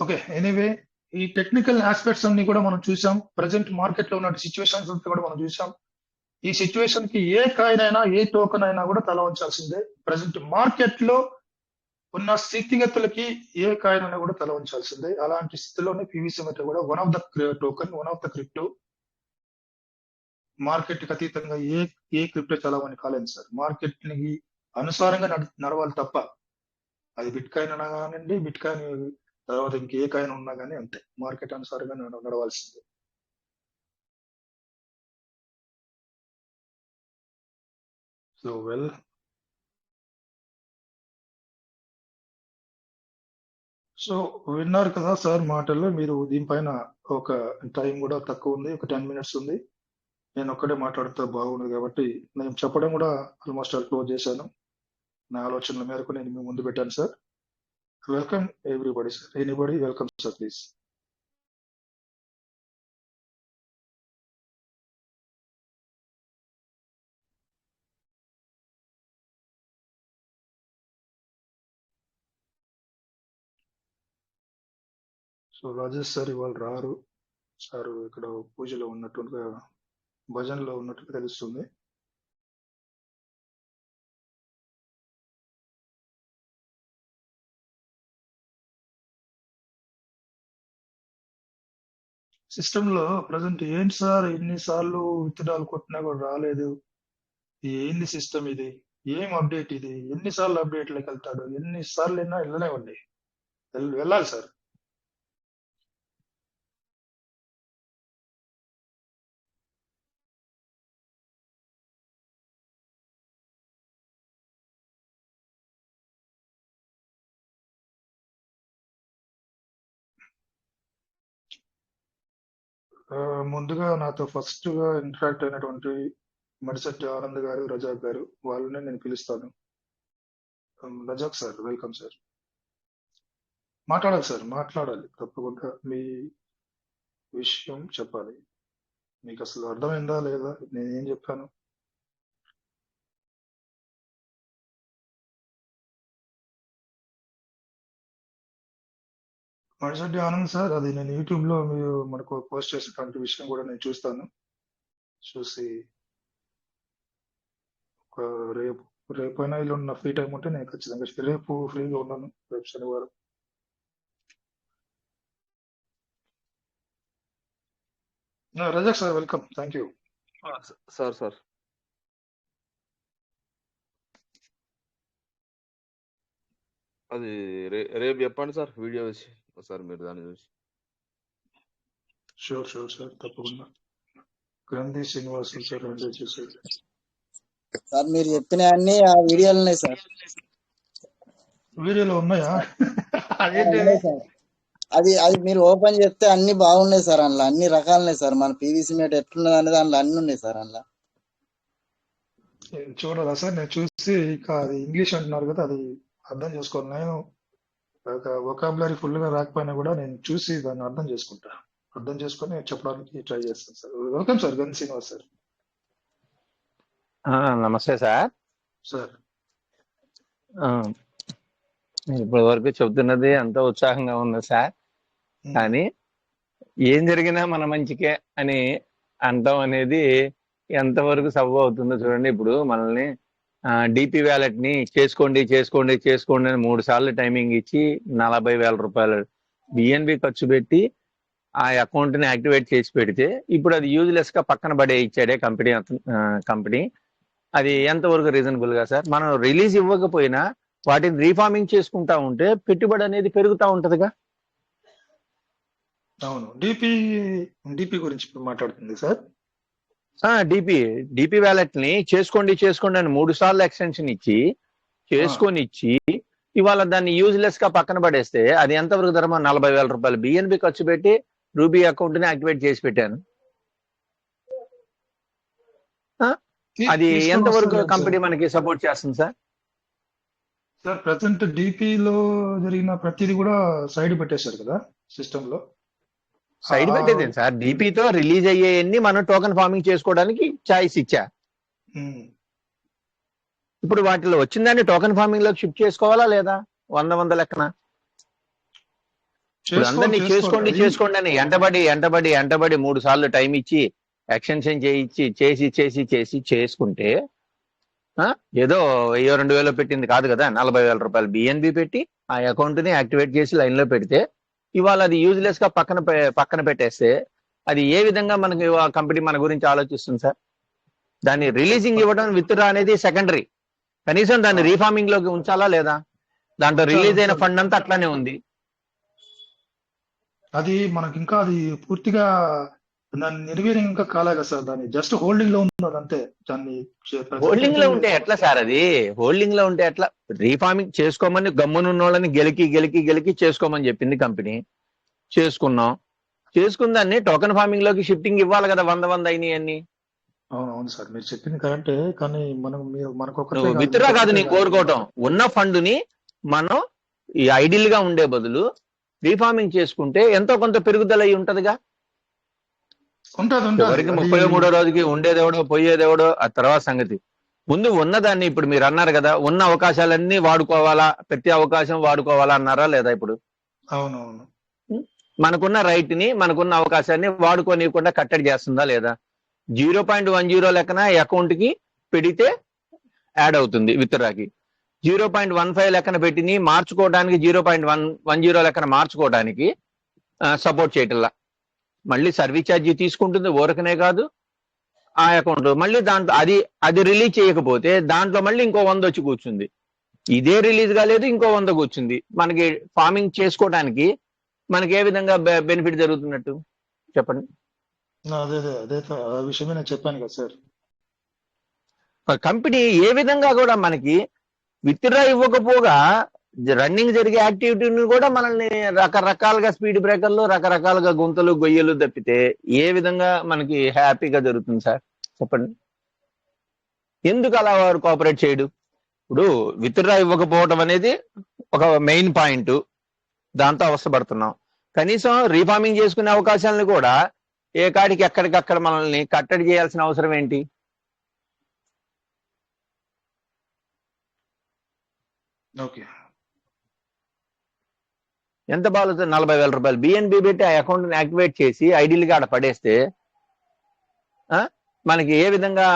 ఓకే, ఎనీవే ఈ టెక్నికల్ ఆస్పెక్ట్స్ అన్ని కూడా మనం చూసాం. ప్రజెంట్ మార్కెట్ లో ఉన్న సిచ్యువేషన్స్ కూడా మనం చూసాం. ఈ సిచ్యువేషన్ కి ఏ కాయిన్ అయినా ఏ టోకెన్ అయినా కూడా తల వంచాల్సిందే. ప్రజెంట్ మార్కెట్ లో ఉన్న స్థితిగతులకి ఏ కాయిన్ అయినా కూడా తల వంచాల్సిందే. అలాంటి స్థితిలోనే పీవీసీ మెటా కూడా one of the token, one of the crypto. Market కి అతీతంగా ఏ క్రిప్టో చలామణి కాలేదు సార్. మార్కెట్ ని అనుసారంగా నడవాలి తప్ప, అది బిట్ కాయిన్ అయినా కానివ్వండి, బిట్ కాయిన్ తర్వాత ఇంకే కాయిన్ ఉన్నా కానీ అంతే, మార్కెట్ అనుసారంగా నడవాల్సిందే. సో వెల్, సో విన్నారు కదా సార్ మాటల్లో. మీరు దీనిపైన ఒక టైం కూడా తక్కువ ఉంది, ఒక 10 minutes ఉంది. నేను ఒక్కడే మాట్లాడితే బాగుండదు కాబట్టి నేను చెప్పడం కూడా ఆల్మోస్ట్ క్లోజ్ చేశాను. నా ఆలోచనల మేరకు నేను మీ ముందు పెట్టాను sir. Welcome everybody sir, anybody welcome sir please. So Rajesh sir ఇవాళ రారు సార్, ఇక్కడ పూజలో ఉన్నట్టుగా, భజనలో ఉన్నట్టుగా తెలుస్తుంది. సిస్టమ్ లో ప్రజెంట్ ఏంటి సార్, ఎన్నిసార్లు విత్డ్రాల్ కొట్టినా కూడా రాలేదు, ఏంది సిస్టమ్ ఇది, ఏం అప్డేట్ ఇది, ఎన్నిసార్లు అప్డేట్లోకి వెళ్తాడు, ఎన్నిసార్లు అయినా వెళ్ళలేవండి, వెళ్ళాలి సార్. ముందుగా నాతో ఫస్ట్ గా ఇంటరాక్ట్ అయినటువంటి మడిశెట్టి ఆనంద్ గారు, రజాక్ గారు, వాళ్ళనే నేను పిలుస్తాను. Razak sir welcome sir. మాట్లాడాలి సార్, మాట్లాడాలి తప్పకుండా. మీ విషయం చెప్పాలి. మీకు అసలు అర్థమైందా లేదా నేనేం చెప్పాను? మడిశెట్టి ఆనంద్ సార్, అది నేను యూట్యూబ్ లో మీరు మనకు పోస్ట్ చేసినటువంటి విషయం కూడా నేను చూస్తాను. చూసి ఒక రేపైనా ఇలా ఉన్న ఫ్రీ టైం ఉంటే నేను ఖచ్చితంగా రేపు ఫ్రీగా ఉన్నాను, రేపు శనివారం. Razak sir welcome, thank you sir. అది రేపు చెప్పండి సార్, వీడియో వేసి ఒకసారి మీరు దాన్ని చూసి. షూర్ సార్, తప్పకుండా. గ్రంథి శ్రీనివాస్ సార్ చూసారు సార్. మీరు చెప్పిన అన్ని ఆ వీడియోలు ఉన్నాయి సార్. వీడియోలో ఉన్నాయా? ఉన్నాయి సార్. అది మీరు ఓపెన్ చేస్తే అన్ని బాగున్నాయి సార్. అందులో అన్ని రకాలున్నాయి సార్. మన పీవీసీ మెటా ఎట్లున్నది అనేది అందులో అన్ని ఉన్నాయి సార్. అందులో చూడాలా సార్? నేను చూసి ఇంకా అది ఇంగ్లీష్ అంటున్నారు కదా, అది అర్థం చేసుకోవాలి. నేను వొకాబులరీ ఫుల్ గా రాకపోయినా కూడా నేను చూసి దాన్ని అర్థం చేసుకుంటా, అర్థం చేసుకొని చెప్పడానికి ట్రై చేస్తాను sir. Welcome sir, gun Srinivas sir. నమస్తే సార్. సార్ ఇప్పటి వరకు చెబుతున్నది అంత ఉత్సాహంగా ఉంది సార్, కానీ ఏం జరిగినా మన మంచికే అని అంటాం అనేది ఎంతవరకు సబబు అవుతుందో చూడండి. ఇప్పుడు మనల్ని డిపి వ్యాలెట్ ని చేసుకోండి అని 3 సార్లు టైమింగ్ ఇచ్చి 40,000 రూపాయలు బిఎన్బి ఖర్చు పెట్టి ఆ అకౌంట్ ని యాక్టివేట్ చేసి పెడితే ఇప్పుడు అది యూజ్లెస్ గా పక్కన పడే ఇచ్చాడే కంపెనీ. అది ఎంతవరకు రీజనబుల్ గా సార్? మనం రిలీజ్ ఇవ్వకపోయినా వాటిని రీఫార్మింగ్ చేసుకుంటా ఉంటే పెట్టుబడి అనేది పెరుగుతూ ఉంటదిగా. అవును, డిపి గురించి మాట్లాడుతుంది సార్. డిపి వ్యాలెట్ ని చేసుకోండి అని 3 సార్లు ఎక్స్టెన్షన్ ఇచ్చి ఇవాళ దాన్ని యూజ్లెస్ గా పక్కన పడేస్తే అది ఎంతవరకు ధర్మం? 40,000 రూపాయలు బిఎన్బి ఖర్చు పెట్టి రూబీ అకౌంట్ ని యాక్టివేట్ చేసి పెట్టాను. అది ఎంతవరకు కంపెనీ మనకి సపోర్ట్ చేస్తుంది సార్? సార్ ప్రజెంట్ డిపిలో జరిగిన ప్రతిదీ కూడా సైడ్ పెట్టేశారు కదా సిస్టమ్ లో. సైడ్ పెట్టేది సార్, డిపితో రిలీజ్ అయ్యేవన్నీ మనం టోకెన్ ఫార్మింగ్ చేసుకోవడానికి చాయిస్ ఇచ్చా. ఇప్పుడు వాటిలో వచ్చిందాన్ని టోకెన్ ఫార్మింగ్ లోకి షిఫ్ట్ చేసుకోవాలా లేదా? 100 లెక్కన ఇప్పుడు అందరినీ చేసుకోండి అని ఎంటబడి 3 సార్లు టైం ఇచ్చి ఎక్స్టెన్షన్ చేసి చేసుకుంటే ఏదో 1000-2000 పెట్టింది కాదు కదా, 40,000 రూపాయలు బిఎన్బి పెట్టి ఆ అకౌంట్ ని యాక్టివేట్ చేసి లైన్ లో పెడితే ఇవాళ అది యూజ్లెస్ గా పక్కన పెట్టేస్తే అది ఏ విధంగా మనకి కంపెనీ మన గురించి ఆలోచిస్తుంది సార్? దాన్ని రిలీజింగ్ ఇవ్వడం విత్డ్రా అనేది సెకండరీ, కనీసం దాన్ని రీఫార్మింగ్ లోకి ఉంచాలా లేదా? దాంట్లో రిలీజ్ అయిన ఫండ్ అంతా అట్లానే ఉంది. అది మనకి ఇంకా అది పూర్తిగా దాన్ని నిర్వీర్యం ఇంకా కాలేగా సార్, దాన్ని జస్ట్ హోల్డింగ్ లో ఉన్నది అంతే. దాన్ని హోల్డింగ్ లో ఉంటే ఎట్లా సార్? అది హోల్డింగ్ లో ఉంటే ఎట్లా? రీఫార్మింగ్ చేసుకోమని గమ్మునున్న వాళ్ళని గెలికి చేసుకోమని చెప్పింది కంపెనీ. చేసుకున్న దాన్ని టోకెన్ ఫార్మింగ్ లోకి షిఫ్టింగ్ ఇవ్వాలి కదా, 100 అయినాయి అన్ని. అవును సార్, మీరు చెప్పింది కరెక్టే. కానీ మనకు విత్డ్రా కాదు నీ కోరుకోవటం, ఉన్న ఫండ్ ని మనం ఈ ఐడిల్ గా ఉండే బదులు రీఫార్మింగ్ చేసుకుంటే ఎంతో కొంత పెరుగుదల అయి ఉంటదిగా. ఎవరికి 33వ రోజుకి ఉండేదేవడో పోయేదేవడో ఆ తర్వాత సంగతి. ముందు ఉన్నదాన్ని ఇప్పుడు మీరు అన్నారు కదా, ఉన్న అవకాశాలన్నీ వాడుకోవాలా, ప్రతి అవకాశం వాడుకోవాలా అన్నారా లేదా? ఇప్పుడు అవునవును, మనకున్న రైట్ ని మనకున్న అవకాశాన్ని వాడుకోనివ్వకుండా కట్టడి చేస్తుందా లేదా? 0.10 లెక్కన అకౌంట్ కి పెడితే యాడ్ అవుతుంది విత్డ్రాకి. 0.15 లెక్కన పెట్టిని మార్చుకోవడానికి 0.10 లెక్కన మార్చుకోవడానికి సపోర్ట్ చేయటంలా. మళ్ళీ సర్వీస్ ఛార్జీ తీసుకుంటుంది, ఊరకనే కాదు ఆ అకౌంట్ మళ్ళీ దాంట్లో అది రిలీజ్ చేయకపోతే దాంట్లో మళ్ళీ ఇంకో 100 వచ్చి కూర్చుంది. ఇదే రిలీజ్ కాలేదు, ఇంకో 100 కూర్చుంది. మనకి ఫార్మింగ్ చేసుకోవడానికి మనకి ఏ విధంగా బెనిఫిట్ జరుగుతున్నట్టు చెప్పండి? అదే ఆ విషయమే నేను చెప్పాను కదా సార్. కంపెనీ ఏ విధంగా కూడా మనకి విత్డ్రా ఇవ్వకపోగా రన్నింగ్ జరిగే యాక్టివిటీని కూడా మనల్ని రకరకాలుగా స్పీడ్ బ్రేకర్లు, రకరకాలుగా గుంతలు గొయ్యలు తప్పితే ఏ విధంగా మనకి హ్యాపీగా జరుగుతుంది సార్ చెప్పండి? ఎందుకు అలా వారు కోఆపరేట్ చేయడు? ఇప్పుడు విత్డ్రా ఇవ్వకపోవటం అనేది ఒక మెయిన్ పాయింట్, దాంతో అవస్థపడుతున్నాం. కనీసం రీఫార్మింగ్ చేసుకునే అవకాశాలను కూడా ఏ కాడికి ఎక్కడికక్కడ మనల్ని కట్టడి చేయాల్సిన అవసరం ఏంటి? ఓకే, ఎంత బాగుంటుంది? 40,000 రూపాయలు బిఎన్బి పెట్టి ఆ అకౌంట్ ని యాక్టివేట్ చేసి ఐడియల్గా ఆడ పడేస్తే మనకి ఏ విధంగా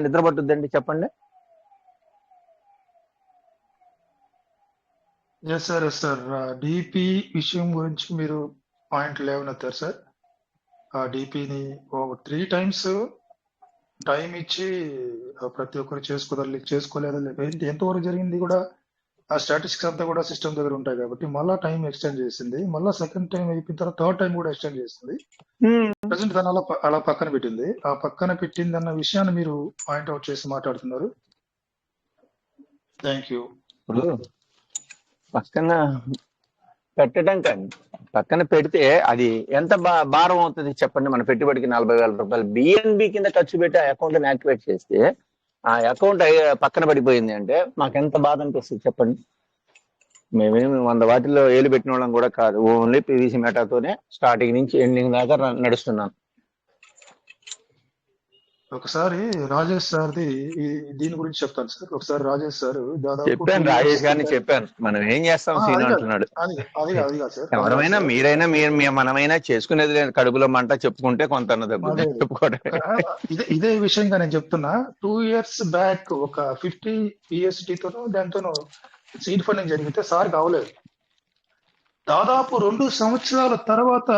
నిద్ర పట్టుద్దండి చెప్పండి? Yes sir. డిపి విషయం గురించి మీరు పాయింట్ లేవనెత్తారు సార్. ఆ డిపిని 3 times టైం ఇచ్చి ప్రతి ఒక్కరు చేసుకోలేదా లేకపోతే ఎంతవరకు జరిగింది కూడా ఆ స్టాటిస్టిక్స్ అంతా కూడా సిస్టమ్ దగ్గర ఉంటాయి కాబట్టి మళ్ళీ టైం ఎక్స్టెండ్ చేసింది. మళ్ళీ సెకండ్ టైం అయిపోయిన తర్వాత థర్డ్ టైం కూడా ఎక్స్టెండ్ చేసింది. ప్రజెంట్ దాన్ని అలా పక్కన పెట్టింది. ఆ పక్కన పెట్టింది అన్న విషయాన్ని మీరు పాయింట్అవుట్ చేసి మాట్లాడుతున్నారు. Thank you. పక్కన పెట్టడం కానీ పక్కన పెడితే అది ఎంత భారం అవుతుంది చెప్పండి? మన పెట్టుబడికి 40,000 రూపాయలు బిఎన్బి కింద ఖర్చు పెట్టి ఆ అకౌంట్ యాక్టివేట్ చేస్తే ఆ అకౌంట్ పక్కన పడిపోయింది అంటే మాకు ఎంత బాధ అనిపిస్తుంది చెప్పండి? మేమేమి 100 వాటిల్లో ఏలు పెట్టిన వాళ్ళం కూడా కాదు. ఓన్లీ పీవీసీ మెటాతోనే స్టార్టింగ్ నుంచి ఎండింగ్ దాకా నడుస్తున్నాను. ఒకసారి రాజేష్ సార్ది దీని గురించి చెప్తాను సార్. ఒకసారి రాజేష్ సార్ చెప్పాను, రాజేష్ గారిని చెప్పాను. మనం ఏం చేస్తాం సీను అంటున్నాడు. ఎవరైనా మీరైనా మనమైనా చేసుకునేది లేదు. కడుపులో మంట చెప్పుకుంటే కొంత ఇదే విషయంగా నేను చెప్తున్నా. 2 years బ్యాక్ ఒక 50 USD తోనో దాంతోనో సీడ్ ఫండింగ్ జరిగితే సార్ కావలేదు. దాదాపు 2 సంవత్సరాల తర్వాత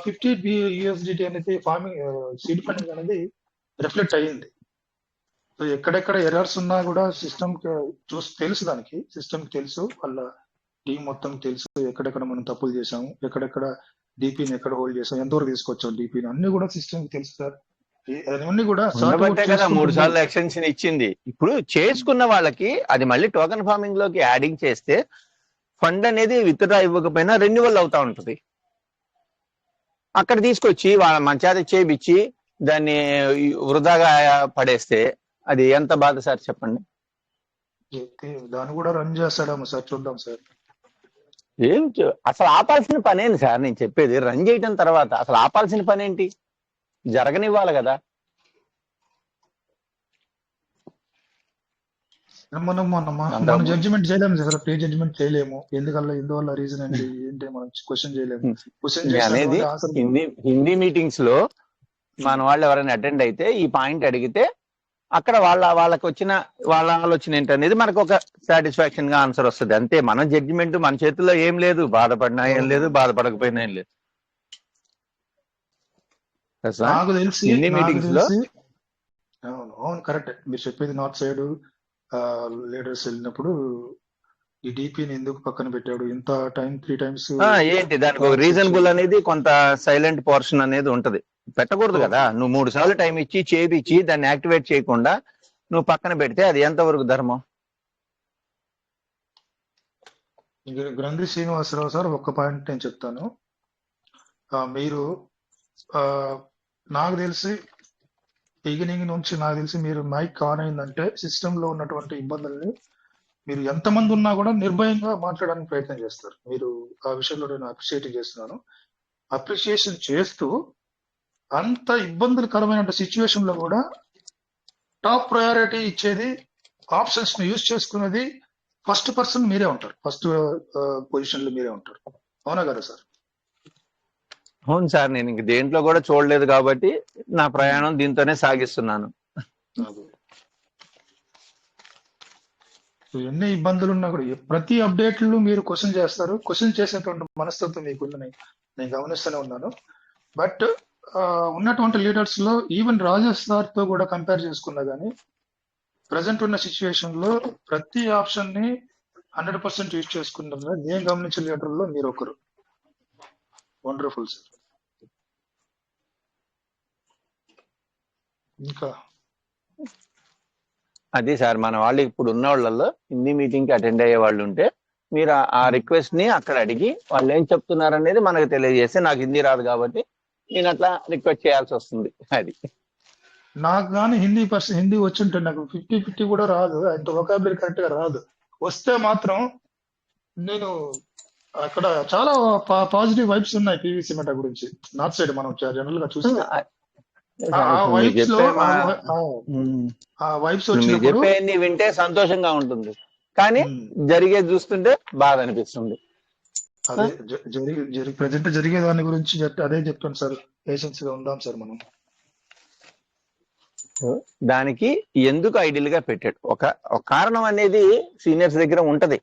50 USD అనేది ఫార్మింగ్ సీడ్ ఫండింగ్ అనేది రిఫ్లెక్ట్ అయ్యింది. సో ఎక్కడెక్కడ ఎర్రర్స్ ఉన్నా కూడా సిస్టమ్ తెలుసు, దానికి సిస్టమ్ తెలుసు, వాళ్ళ టీం మొత్తం తెలుసు. ఎక్కడెక్కడ మనం తప్పులు చేసాము, ఎక్కడెక్కడ డిపిని ఎక్కడ హోల్డ్ చేసాం, ఎంతవరకు తీసుకొచ్చాం డిపిని, అన్ని కూడా సిస్టమ్ తెలుసు సార్. అవన్నీ కూడా 3 సార్లు ఎక్స్టెన్షన్ ఇచ్చింది. ఇప్పుడు చేసుకున్న వాళ్ళకి అది మళ్ళీ టోకెన్ ఫార్మింగ్ లోకి యాడింగ్ చేస్తే ఫండ్ అనేది విత్డ్రా ఇవ్వకపోయినా రెన్యువల్ అవుతా ఉంటది. అక్కడ తీసుకొచ్చి వాళ్ళ మన చేత చేపించి దాన్ని వృధాగా పడేస్తే అది ఎంత బాధ సార్ చెప్పండి. దాన్ని కూడా రన్ చేస్తాడేమో సార్, చూద్దాం సార్. అసలు ఆపాల్సిన పనేంటి సార్ నేను చెప్పేది? రన్ చేయటం తర్వాత అసలు ఆపాల్సిన పనేంటి? జరగనివ్వాలి కదా. మనం జడ్జిమెంట్ చేయలేము సార్, ప్రీ జడ్జిమెంట్ చేయలేము. ఎందువల్ల రీజన్ ఏంటి మనం క్వశ్చన్ చేయలేము. అనేది హిందీ మీటింగ్స్ లో మన వాళ్ళు ఎవరైనా అటెండ్ అయితే ఈ పాయింట్ అడిగితే అక్కడ వాళ్ళకి వచ్చిన వాళ్ళ ఆలోచన ఏంటనేది మనకు ఒక సాటిస్ఫాక్షన్ గా ఆన్సర్ వస్తుంది అంతే. మన జడ్జిమెంట్ మన చేతుల్లో ఏం లేదు, బాధపడినా ఏం లేదు, బాధపడకపోయినా ఏం లేదు. నాకు తెలిసి హిందీ మీటింగ్స్ లో అవును కరెక్ట్ మీరు చెప్పేది. నార్త్ సైడ్ లీడర్స్ వెళ్ళినప్పుడు ఈ డిపిని ఎందుకు పక్కన పెట్టాడు ఇంత టైం 3 times ఏంటి దానికి ఒక రీజనబుల్ అనేది కొంత సైలెంట్ పోర్షన్ అనేది ఉంటది. పెట్టకూడదు కదా. నువ్వు 3 సార్లు టైం ఇచ్చి చేపించి దాన్ని యాక్టివేట్ చేయకుండా నువ్వు పక్కన పెడితే అది ఎంతవరకు ధర్మం? గ్రంథి శ్రీనివాసరావు సార్, ఒక్క పాయింట్ నేను చెప్తాను. మీరు నాకు తెలిసి బిగినింగ్ నుంచి నాకు తెలిసి మీరు మైక్ ఆన్ అయిందంటే సిస్టమ్ లో ఉన్నటువంటి ఇబ్బందుల్ని మీరు ఎంతమంది ఉన్నా కూడా నిర్భయంగా మాట్లాడడానికి ప్రయత్నం చేస్తారు. మీరు ఆ విషయంలో నేను అప్రిషియేట్ చేస్తున్నాను. అప్రిషియేషన్ చేస్తూ అంత ఇబ్బందులకరమైన సిచ్యువేషన్ లో కూడా టాప్ ప్రయారిటీ ఇచ్చేది, ఆప్షన్స్ ని యూజ్ చేసుకున్నది ఫస్ట్ పర్సన్ మీరే ఉంటారు, ఫస్ట్ పొజిషన్ లో మీరే ఉంటారు. అవునా కదా సార్? అవును సార్, నేను ఇంక దేంట్లో కూడా చూడలేదు కాబట్టి నా ప్రయాణం దీంతోనే సాగిస్తున్నాను. ఎన్ని ఇబ్బందులు ఉన్నా కూడా ప్రతి అప్డేట్లు మీరు క్వశ్చన్ చేస్తారు. క్వశ్చన్ చేసేటువంటి మనస్తత్వం మీకుందని నేను గమనిస్తూనే ఉన్నాను. బట్ ఉన్నటువంటి లీడర్స్ లో ఈవెన్ రాజేష్ సార్ తో కూడా కంపేర్ చేసుకున్నా గానీ ప్రజెంట్ ఉన్న సిచ్యువేషన్ లో ప్రతి ఆప్షన్ ని 100% యూజ్ చేసుకున్నారు. నేను గమనించిన లీడర్లో మీరు ఒకరు. Wonderful sir. ఇంకా అది సార్, మన వాళ్ళు ఇప్పుడు ఉన్న వాళ్ళల్లో హిందీ మీటింగ్ కి అటెండ్ అయ్యే వాళ్ళు ఉంటే మీరు ఆ రిక్వెస్ట్ ని అక్కడ అడిగి వాళ్ళు ఏం చెప్తున్నారు అనేది మనకు తెలియజేస్తే, నాకు హిందీ రాదు కాబట్టి నేను అట్లా రిక్వెస్ట్ చేయాల్సి వస్తుంది. అది నాకు కానీ హిందీ వచ్చి ఉంటే నాకు 50-50 కూడా రాదు, అంత వొకాబులరీ కరెక్ట్ గా రాదు. వస్తే మాత్రం నేను అక్కడ చాలా పాజిటివ్ వైబ్స్ ఉన్నాయి పీవీసీ మెటా గురించి. నార్త్ సైడ్ మనం జనరల్ గా చూస్తే చెప్పేది వింటే సంతోషంగా ఉంటుంది, కానీ జరిగేది చూస్తుంటే బాధ అనిపిస్తుంది. అదే ప్రజెంట్ జరిగే దాని గురించి అదే చెప్తాను సార్. పేషెన్స్ గా ఉందాం సార్ మనం. దానికి ఎందుకు ఐడియల్ గా పెట్టాడు ఒక కారణం అనేది సీనియర్స్ దగ్గర ఉంటది.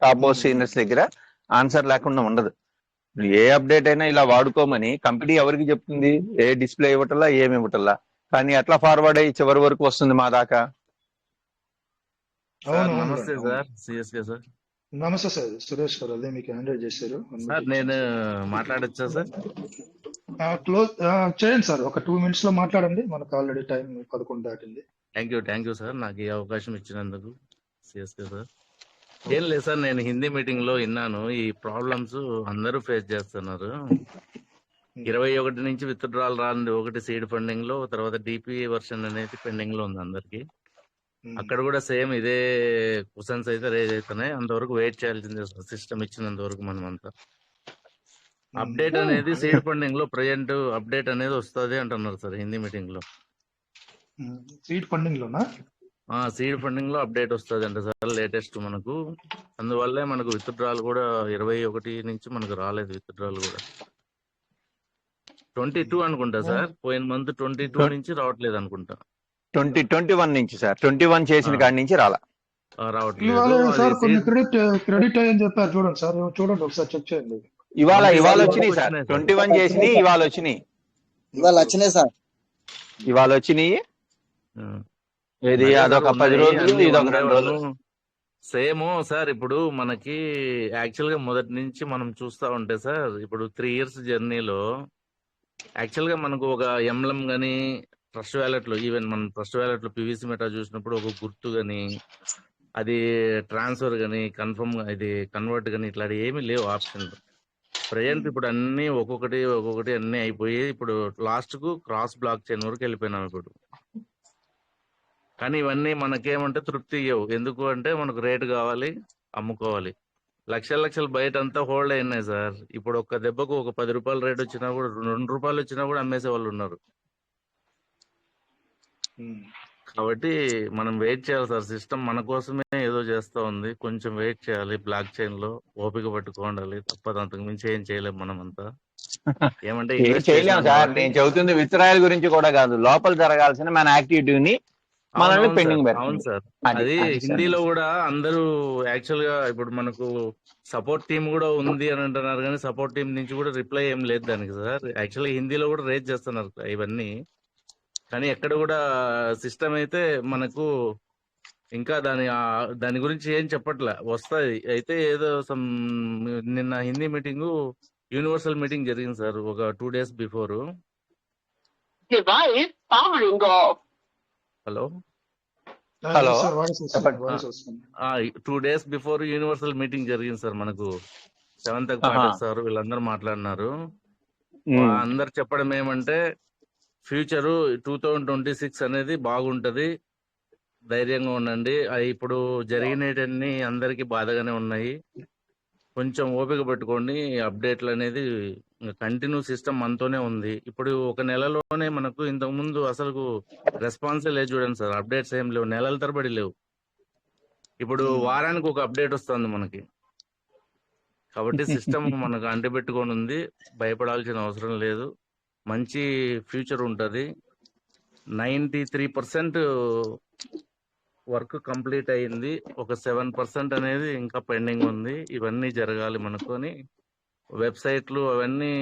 టాప్ మోస్ట్ సీనియర్స్ దగ్గర ఆన్సర్ లేకుండా ఉండదు. ఏ అప్డేట్ అయినా ఇలా వాడుకోమని కంపెనీ ఎవరికి చెప్తుంది? ఏ డిస్ప్లే ఇవ్వటల్లా, ఏమి ఇవ్వటల్లా, కానీ ఎట్లా ఫార్వర్డ్ అయ్యి చివరి వరకు వస్తుంది మా దాకా. నమస్తే సార్, సిఎస్కే సార్. నమస్తే సార్, సురేష్ గారు. అదే మీకు హ్యాండ్ రైజ్ చేశారు సార్. నేను మాట్లాడచ్చా సార్? క్లోజ్ చేయండి సార్, ఒక 2 minutes లో మాట్లాడండి. మనకు ఆల్రెడీ టైం 11 దాటింది. థ్యాంక్ యూ సార్, నాకు ఈ అవకాశం ఇచ్చినందుకు. CSK sir. ఏం లేదు సార్, నేను హిందీ మీటింగ్ లో విన్నాను ఈ ప్రాబ్లమ్స్ అందరూ ఫేస్ చేస్తున్నారు. 21 నుంచి విత్డ్రాల్ రాంది, ఒకటి సీడ్ ఫండింగ్ లో, తర్వాత డిపి వర్షన్ అనేది పెండింగ్ లో ఉంది అందరికి. అక్కడ కూడా సేమ్ ఇదే క్వశ్చన్స్ అయితే రేజ్ అవుతున్నాయి. అంతవరకు వెయిట్ చేయాల్సిందే సిస్టమ్ ఇచ్చినంత వరకు. మనం అంతా అప్డేట్ అనేది సీడ్ ఫండింగ్ లో ప్రజెంట్ అప్డేట్ అనేది వస్తుంది అంటున్నారు సార్ హిందీ మీటింగ్ లో. సీడ్ ఫండింగ్ లోనా? సీడ్ ఫండింగ్ లో అప్డేట్ వస్తుంది అంట సార్ లేటెస్ట్ మనకు. అందువల్లే మనకు విత్డ్రాల్ కూడా 21 నుంచి మనకు రాలేదు. విత్డ్రాల్ కూడా 22 అనుకుంటా సార్, పోయిన మంత్ 22 నుంచి రావట్లేదు అనుకుంటా. 2021 నుంచి సార్, 21 చేసిన కాడి నుంచి రావట్లేదు సార్. కొన్ని క్రెడిట్ అయ్యని చెప్పారు, చూడండి సార్, చూడండి ఒకసారి చెక్ చేయండి. ఇవాళ వచ్చినాయి సార్, 21 చేసినాయి ఇవాళ వచ్చినాయి సార్. ఇవాళ వచ్చినాయి. ఇది అదొక 10 రోజులు, ఇదొక 2 రోజులు. Same sir. ఇప్పుడు మనకి యాక్చువల్ గా మొదటి నుంచి మనం చూస్తా ఉంటే సార్, ఇప్పుడు 3 years జర్నీలో యాక్చువల్ గా మనకు ఒక ఎంబ్లం గానీ ట్రస్ట్ వ్యాలెట్ లో, ఈవెన్ మనం ట్రస్ట్ వ్యాలెట్ లో పీవీసీ మెటా చూసినప్పుడు ఒక గుర్తు గానీ, అది ట్రాన్స్ఫర్ గానీ, కన్ఫర్మ్ ఇది కన్వర్ట్ గానీ, ఇట్లా ఏమీ లేవు ఆప్షన్లు. ప్రజెంట్ ఇప్పుడు అన్ని ఒక్కొక్కటి అన్ని అయిపోయి ఇప్పుడు లాస్ట్ కు క్రాస్ బ్లాక్ చైన్ వరకు వెళ్ళిపోయినాం ఇప్పుడు. కానీ ఇవన్నీ మనకేమంటే తృప్తి ఇవ్వవు. ఎందుకు అంటే మనకు రేటు కావాలి, అమ్ముకోవాలి. లక్షలు బయట అంతా హోల్డ్ అయినాయి సార్. ఇప్పుడు ఒక్క దెబ్బకు ఒక 10 రూపాయల రేట్ వచ్చినా కూడా 2 రూపాయలు వచ్చినా కూడా అమ్మేసే వాళ్ళు ఉన్నారు. కాబట్టి మనం వెయిట్ చేయాలి సార్. సిస్టమ్ మన కోసమే ఏదో చేస్తా ఉంది. కొంచెం వెయిట్ చేయాలి. బ్లాక్ చైన్ లో ఓపిక పట్టుకోండాలి. తప్పదు, అంతకు మించి ఏం చేయలేం మనం అంతా. ఏమంటే ఏం ఇన్వెస్ట్ చేయలేము చేసినాం సార్. కాబట్టి. నేను చెబుతుంది విత్డ్రాయల్ గురించి కూడా కాదు, లోపల జరగాల్సిన మన యాక్టివిటీని మనల్ని అవునవును సార్, పెండింగ్ అవును పెడుతుంది. సార్. అది అది అది సార్. హిందీలో కూడా అందరూ యాక్చువల్ గా ఇప్పుడు మనకు సపోర్ట్ టీం కూడా ఉంది అని అంటున్నారు, కానీ సపోర్ట్ టీం నుంచి కూడా రిప్లై ఏం లేదు దానికి సార్. యాక్చువల్గా హిందీలో కూడా రేజ్ చేస్తున్నారు ఇవన్నీ, కానీ ఎక్కడ కూడా సిస్టమ్ అయితే మనకు ఇంకా దాని గురించి ఏం చెప్పట్లే. వస్తుంది అయితే ఏదో నిన్న హిందీ మీటింగ్ యూనివర్సల్ మీటింగ్ జరిగింది సార్, ఒక 2 days before. Device powering off. Hello, hello, sir voice వస్తుంది, చెప్పండి. వాయిస్ వస్తుంది. 2 days బిఫోర్ యూనివర్సల్ మీటింగ్ జరిగింది సార్ మనకు. సెవెంత్ ఆహా. పాఠక్ సార్ వీళ్ళందరూ మాట్లాడినారు. అందరు చెప్పడం ఏమంటే ఫ్యూచరు 2026 అనేది బాగుంటది, ధైర్యంగా ఉండండి. ఇప్పుడు జరిగినవన్నీ అందరికీ బాధగానే ఉన్నాయి, కొంచెం ఓపిక పెట్టుకోండి. అప్డేట్లు అనేది కంటిన్యూ సిస్టమ్ మనతోనే ఉంది. ఇప్పుడు ఒక నెలలోనే మనకు ఇంతకు ముందు అసలు రెస్పాన్సే లేదు చూడండి సార్. అప్డేట్స్ ఏం లేవు, నెలల తరబడి లేవు. ఇప్పుడు వారానికి ఒక అప్డేట్ వస్తుంది మనకి. కాబట్టి సిస్టమ్ మనకు అంటిపెట్టుకొని ఉంది, భయపడాల్సిన అవసరం లేదు. మంచి ఫ్యూచర్ ఉంటుంది. 93% వర్క్ కంప్లీట్ అయింది, ఒక 7% అనేది ఇంకా పెండింగ్ ఉంది. ఇవన్నీ జరగాలి మనకొని. వెబ్సైట్లు అవన్నీ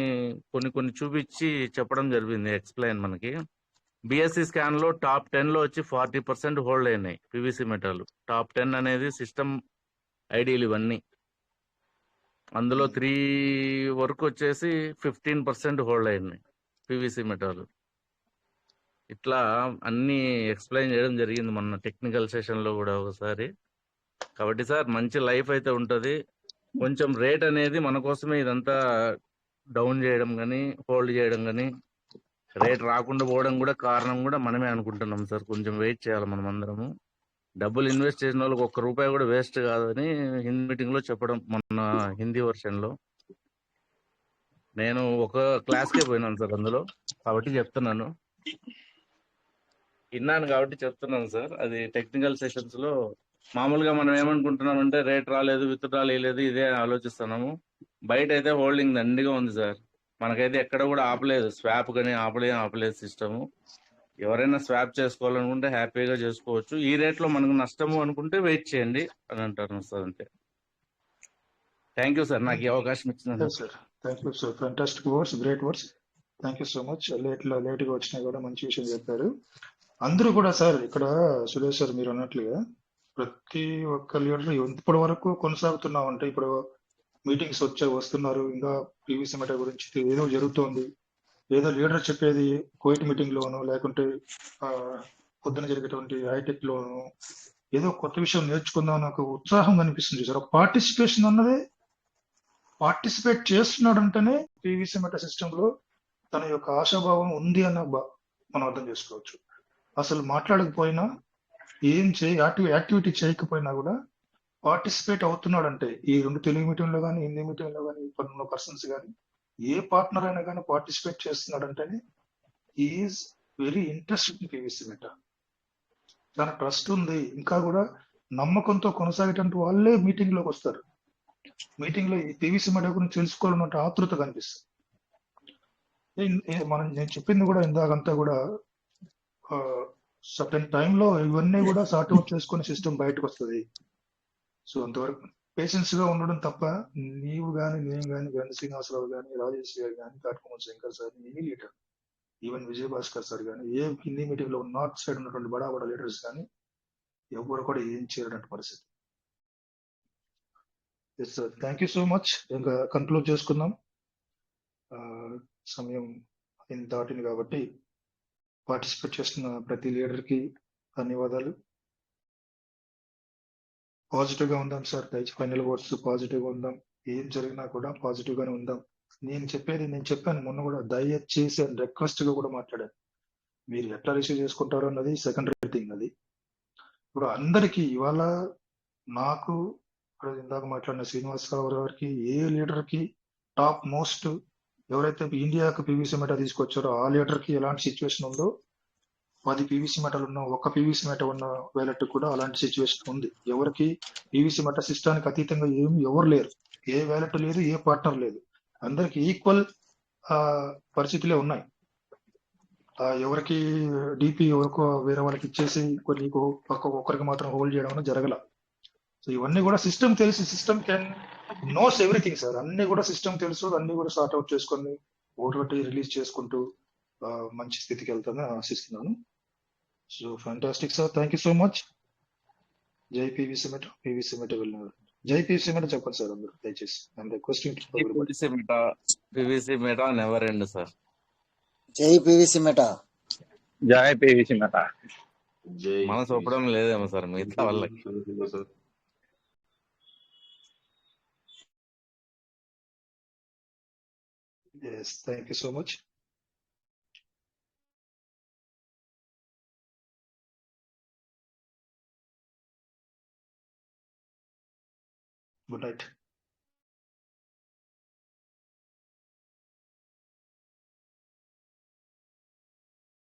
కొన్ని చూపించి చెప్పడం జరిగింది, ఎక్స్ప్లెయిన్ మనకి. బిఎస్సి స్కాన్ లో టాప్ 10 లో వచ్చి 40% హోల్డ్ అయినాయి పివిసి మెటల్. టాప్ 10 అనేది సిస్టమ్ ఐడీలు ఇవన్నీ. అందులో 3 వరకు వచ్చేసి 15% హోల్డ్ అయినాయి పివిసి మెటల్. ఇట్లా అన్ని ఎక్స్ప్లెయిన్ చేయడం జరిగింది మొన్న టెక్నికల్ సెషన్ లో కూడా ఒకసారి. కాబట్టి సార్ మంచి లైఫ్ అయితే ఉంటది. కొంచెం రేట్ అనేది మన కోసమే ఇదంతా డౌన్ చేయడం కానీ హోల్డ్ చేయడం కానీ, రేట్ రాకుండా పోవడం కూడా కారణం కూడా మనమే అనుకుంటున్నాం సార్. కొంచెం వెయిట్ చేయాలి మనం అందరము. డబ్బులు ఇన్వెస్ట్ చేసిన వాళ్ళకి 1 రూపాయి కూడా వేస్ట్ కాదని హిందీ మీటింగ్ లో చెప్పడం మొన్న హిందీ వర్షన్ లో. నేను ఒక క్లాస్కే పోయినాను సార్ అందులో, కాబట్టి చెప్తున్నాను. విన్నాను కాబట్టి చెప్తున్నాను సార్. అది టెక్నికల్ సెషన్స్ లో మామూలుగా మనం ఏమనుకుంటున్నాం అంటే రేట్ రాలేదు, విత్డ్రాల్ వేయలేదు, ఇదే ఆలోచిస్తున్నాము. బయట అయితే హోల్డింగ్ దండిగా ఉంది సార్. మనకైతే ఎక్కడ కూడా ఆపలేదు, స్వాప్ కానీ ఆపలేదు సిస్టము. ఎవరైనా స్వాప్ చేసుకోవాలనుకుంటే హ్యాపీగా చేసుకోవచ్చు. ఈ రేట్ లో మనకు నష్టము అనుకుంటే వెయిట్ చేయండి అని అంటారు సార్. అంతే. థ్యాంక్ యూ సార్, నాకు ఈ అవకాశం ఇచ్చినందుకు. Sir thank you sir, fantastic words, great words. Thank you so much. లేట్గా వచ్చినా కూడా మంచి విషయం చెప్పారు. అందరూ కూడా సార్, ఇక్కడ సురేష్ సార్ మీరు అన్నట్లుగా ప్రతి ఒక్క లీడర్ ఇప్పటి వరకు కొనసాగుతున్నా ఉంటే, ఇప్పుడు మీటింగ్స్ వస్తున్నారు, ఇంకా పీవీసీ మెటల్ గురించి ఏదో జరుగుతోంది, ఏదో లీడర్ చెప్పేది కోయిట్ మీటింగ్ లోను, లేకుంటే పొద్దున జరిగేటువంటి హైటెక్ లోను ఏదో కొత్త విషయం నేర్చుకుందాం నాకు ఉత్సాహం కనిపిస్తుంది సార్. ఒక పార్టిసిపేషన్ అన్నదే, పార్టిసిపేట్ చేస్తున్నాడు అంటేనే పీవీసీ మెటల్ సిస్టమ్ లో తన యొక్క ఆశాభావం ఉంది అన్న మనం అర్థం చేసుకోవచ్చు. అసలు మాట్లాడకపోయినా, ఏం యాక్టివిటీ చేయకపోయినా కూడా పార్టిసిపేట్ అవుతున్నాడంటే, ఈ 2 తెలుగు మీటింగ్ లో కానీ హిందీ మీటింగ్ లో కానీ ఉన్న పర్సన్స్ కానీ ఏ పార్ట్నర్ అయినా కానీ పార్టిసిపేట్ చేస్తున్నాడంటేనే is very interested in PVC metal. తన ట్రస్ట్ ఉంది, ఇంకా కూడా నమ్మకంతో కొనసాగేటువంటి వాళ్ళే మీటింగ్ లోకి వస్తారు. మీటింగ్ లో ఈ పీవీసీ మెటల్ గురించి తెలుసుకోవాలన్నట్టు ఆతృత కనిపిస్తుంది. నేను చెప్పింది కూడా ఇందాకంతా కూడా సర్టెన్ టైంలో ఇవన్నీ కూడా సార్ట్ అవుట్ చేసుకునే సిస్టమ్ బయటకు వస్తుంది. సో అంతవరకు పేషెన్స్ గా ఉండడం తప్ప, నీవు కానీ నేను కానీ గంధ శ్రీనివాసరావు కానీ రాజేష్ గారు కానీ Katakumal Shankar sir, any leader, even Vijayabhaskar sir కానీ, ఏ హిందీ మీటింగ్ లో నార్త్ సైడ్ ఉన్నటువంటి బడా లీడర్స్ కానీ ఎవరు కూడా ఏం చేయడానికి పరిస్థితి. Yes sir, thank you so much. ఇంకా కంక్లూడ్ చేసుకుందాం, సమయం దాటింది కాబట్టి. పార్టిసిపేట్ చేస్తున్న ప్రతి లీడర్ కి ధన్యవాదాలు. పాజిటివ్ గా ఉందాం సార్, దయచేసి ఫైనల్ వర్డ్స్ పాజిటివ్ గా ఉందాం. ఏం జరిగినా కూడా పాజిటివ్ గానే ఉందాం. నేను చెప్పాను మొన్న కూడా, దయచేసి అని రిక్వెస్ట్ గా కూడా మాట్లాడాను. మీరు ఎట్లా రిసీవ్ చేసుకుంటారో అన్నది సెకండరీ థింగ్. అది ఇప్పుడు అందరికీ ఇవాళ నాకు ఇప్పుడు ఇందాక మాట్లాడిన శ్రీనివాసరావు గారికి, ఏ లీడర్ కి టాప్ మోస్ట్ ఎవరైతే ఇండియాకు పీవీసీ మెటా తీసుకొచ్చారో ఆ లీడర్ కి ఎలాంటి సిచ్యువేషన్ ఉందో, 10 పీవీసీ మెటలు ఉన్న ఒక్క పీవీసీ మెట ఉన్న వేలెట్ కూడా అలాంటి సిచ్యువేషన్ ఉంది. ఎవరికి పీవీసీ మెట సిస్టానికి అతీతంగా ఎవరు లేరు. ఏ వేలెట్ లేదు, ఏ పార్ట్నర్ లేదు. అందరికి ఈక్వల్ పరిస్థితులే ఉన్నాయి. ఎవరికి డిపి ఎవరికో వేరే వాళ్ళకి ఇచ్చేసి కొన్ని ఒక్కరికి మాత్రం హోల్డ్ చేయడం అనేది జరగల. సో ఇవన్నీ కూడా సిస్టమ్ తెలిసి, system can knows everything sir. అన్ని కూడా సిస్టమ్ తెలుసు, అన్ని కూడా సార్ట్ అవుట్ చేసుకొని ఒకటి రిలీజ్ చేసుకుంటూ మంచి స్థితికి వెళ్తానని ఆశిస్తున్నాను. So fantastic sir, thank you so much. జై పీవీసీ మెట, పీవీసీ మెట వెళ్ళినారు. జై పీవీసీ మెట చెప్పండి సార్ అందరూ దయచేసి. I'm requesting PVC Meta never end sir. జై పీవీసీ మెటా. జై పీవీసీ మెట. మనసు ఒప్పడం లేదేమో సార్ మిగతా వాళ్ళకి. Yes, thank you so much. Good night.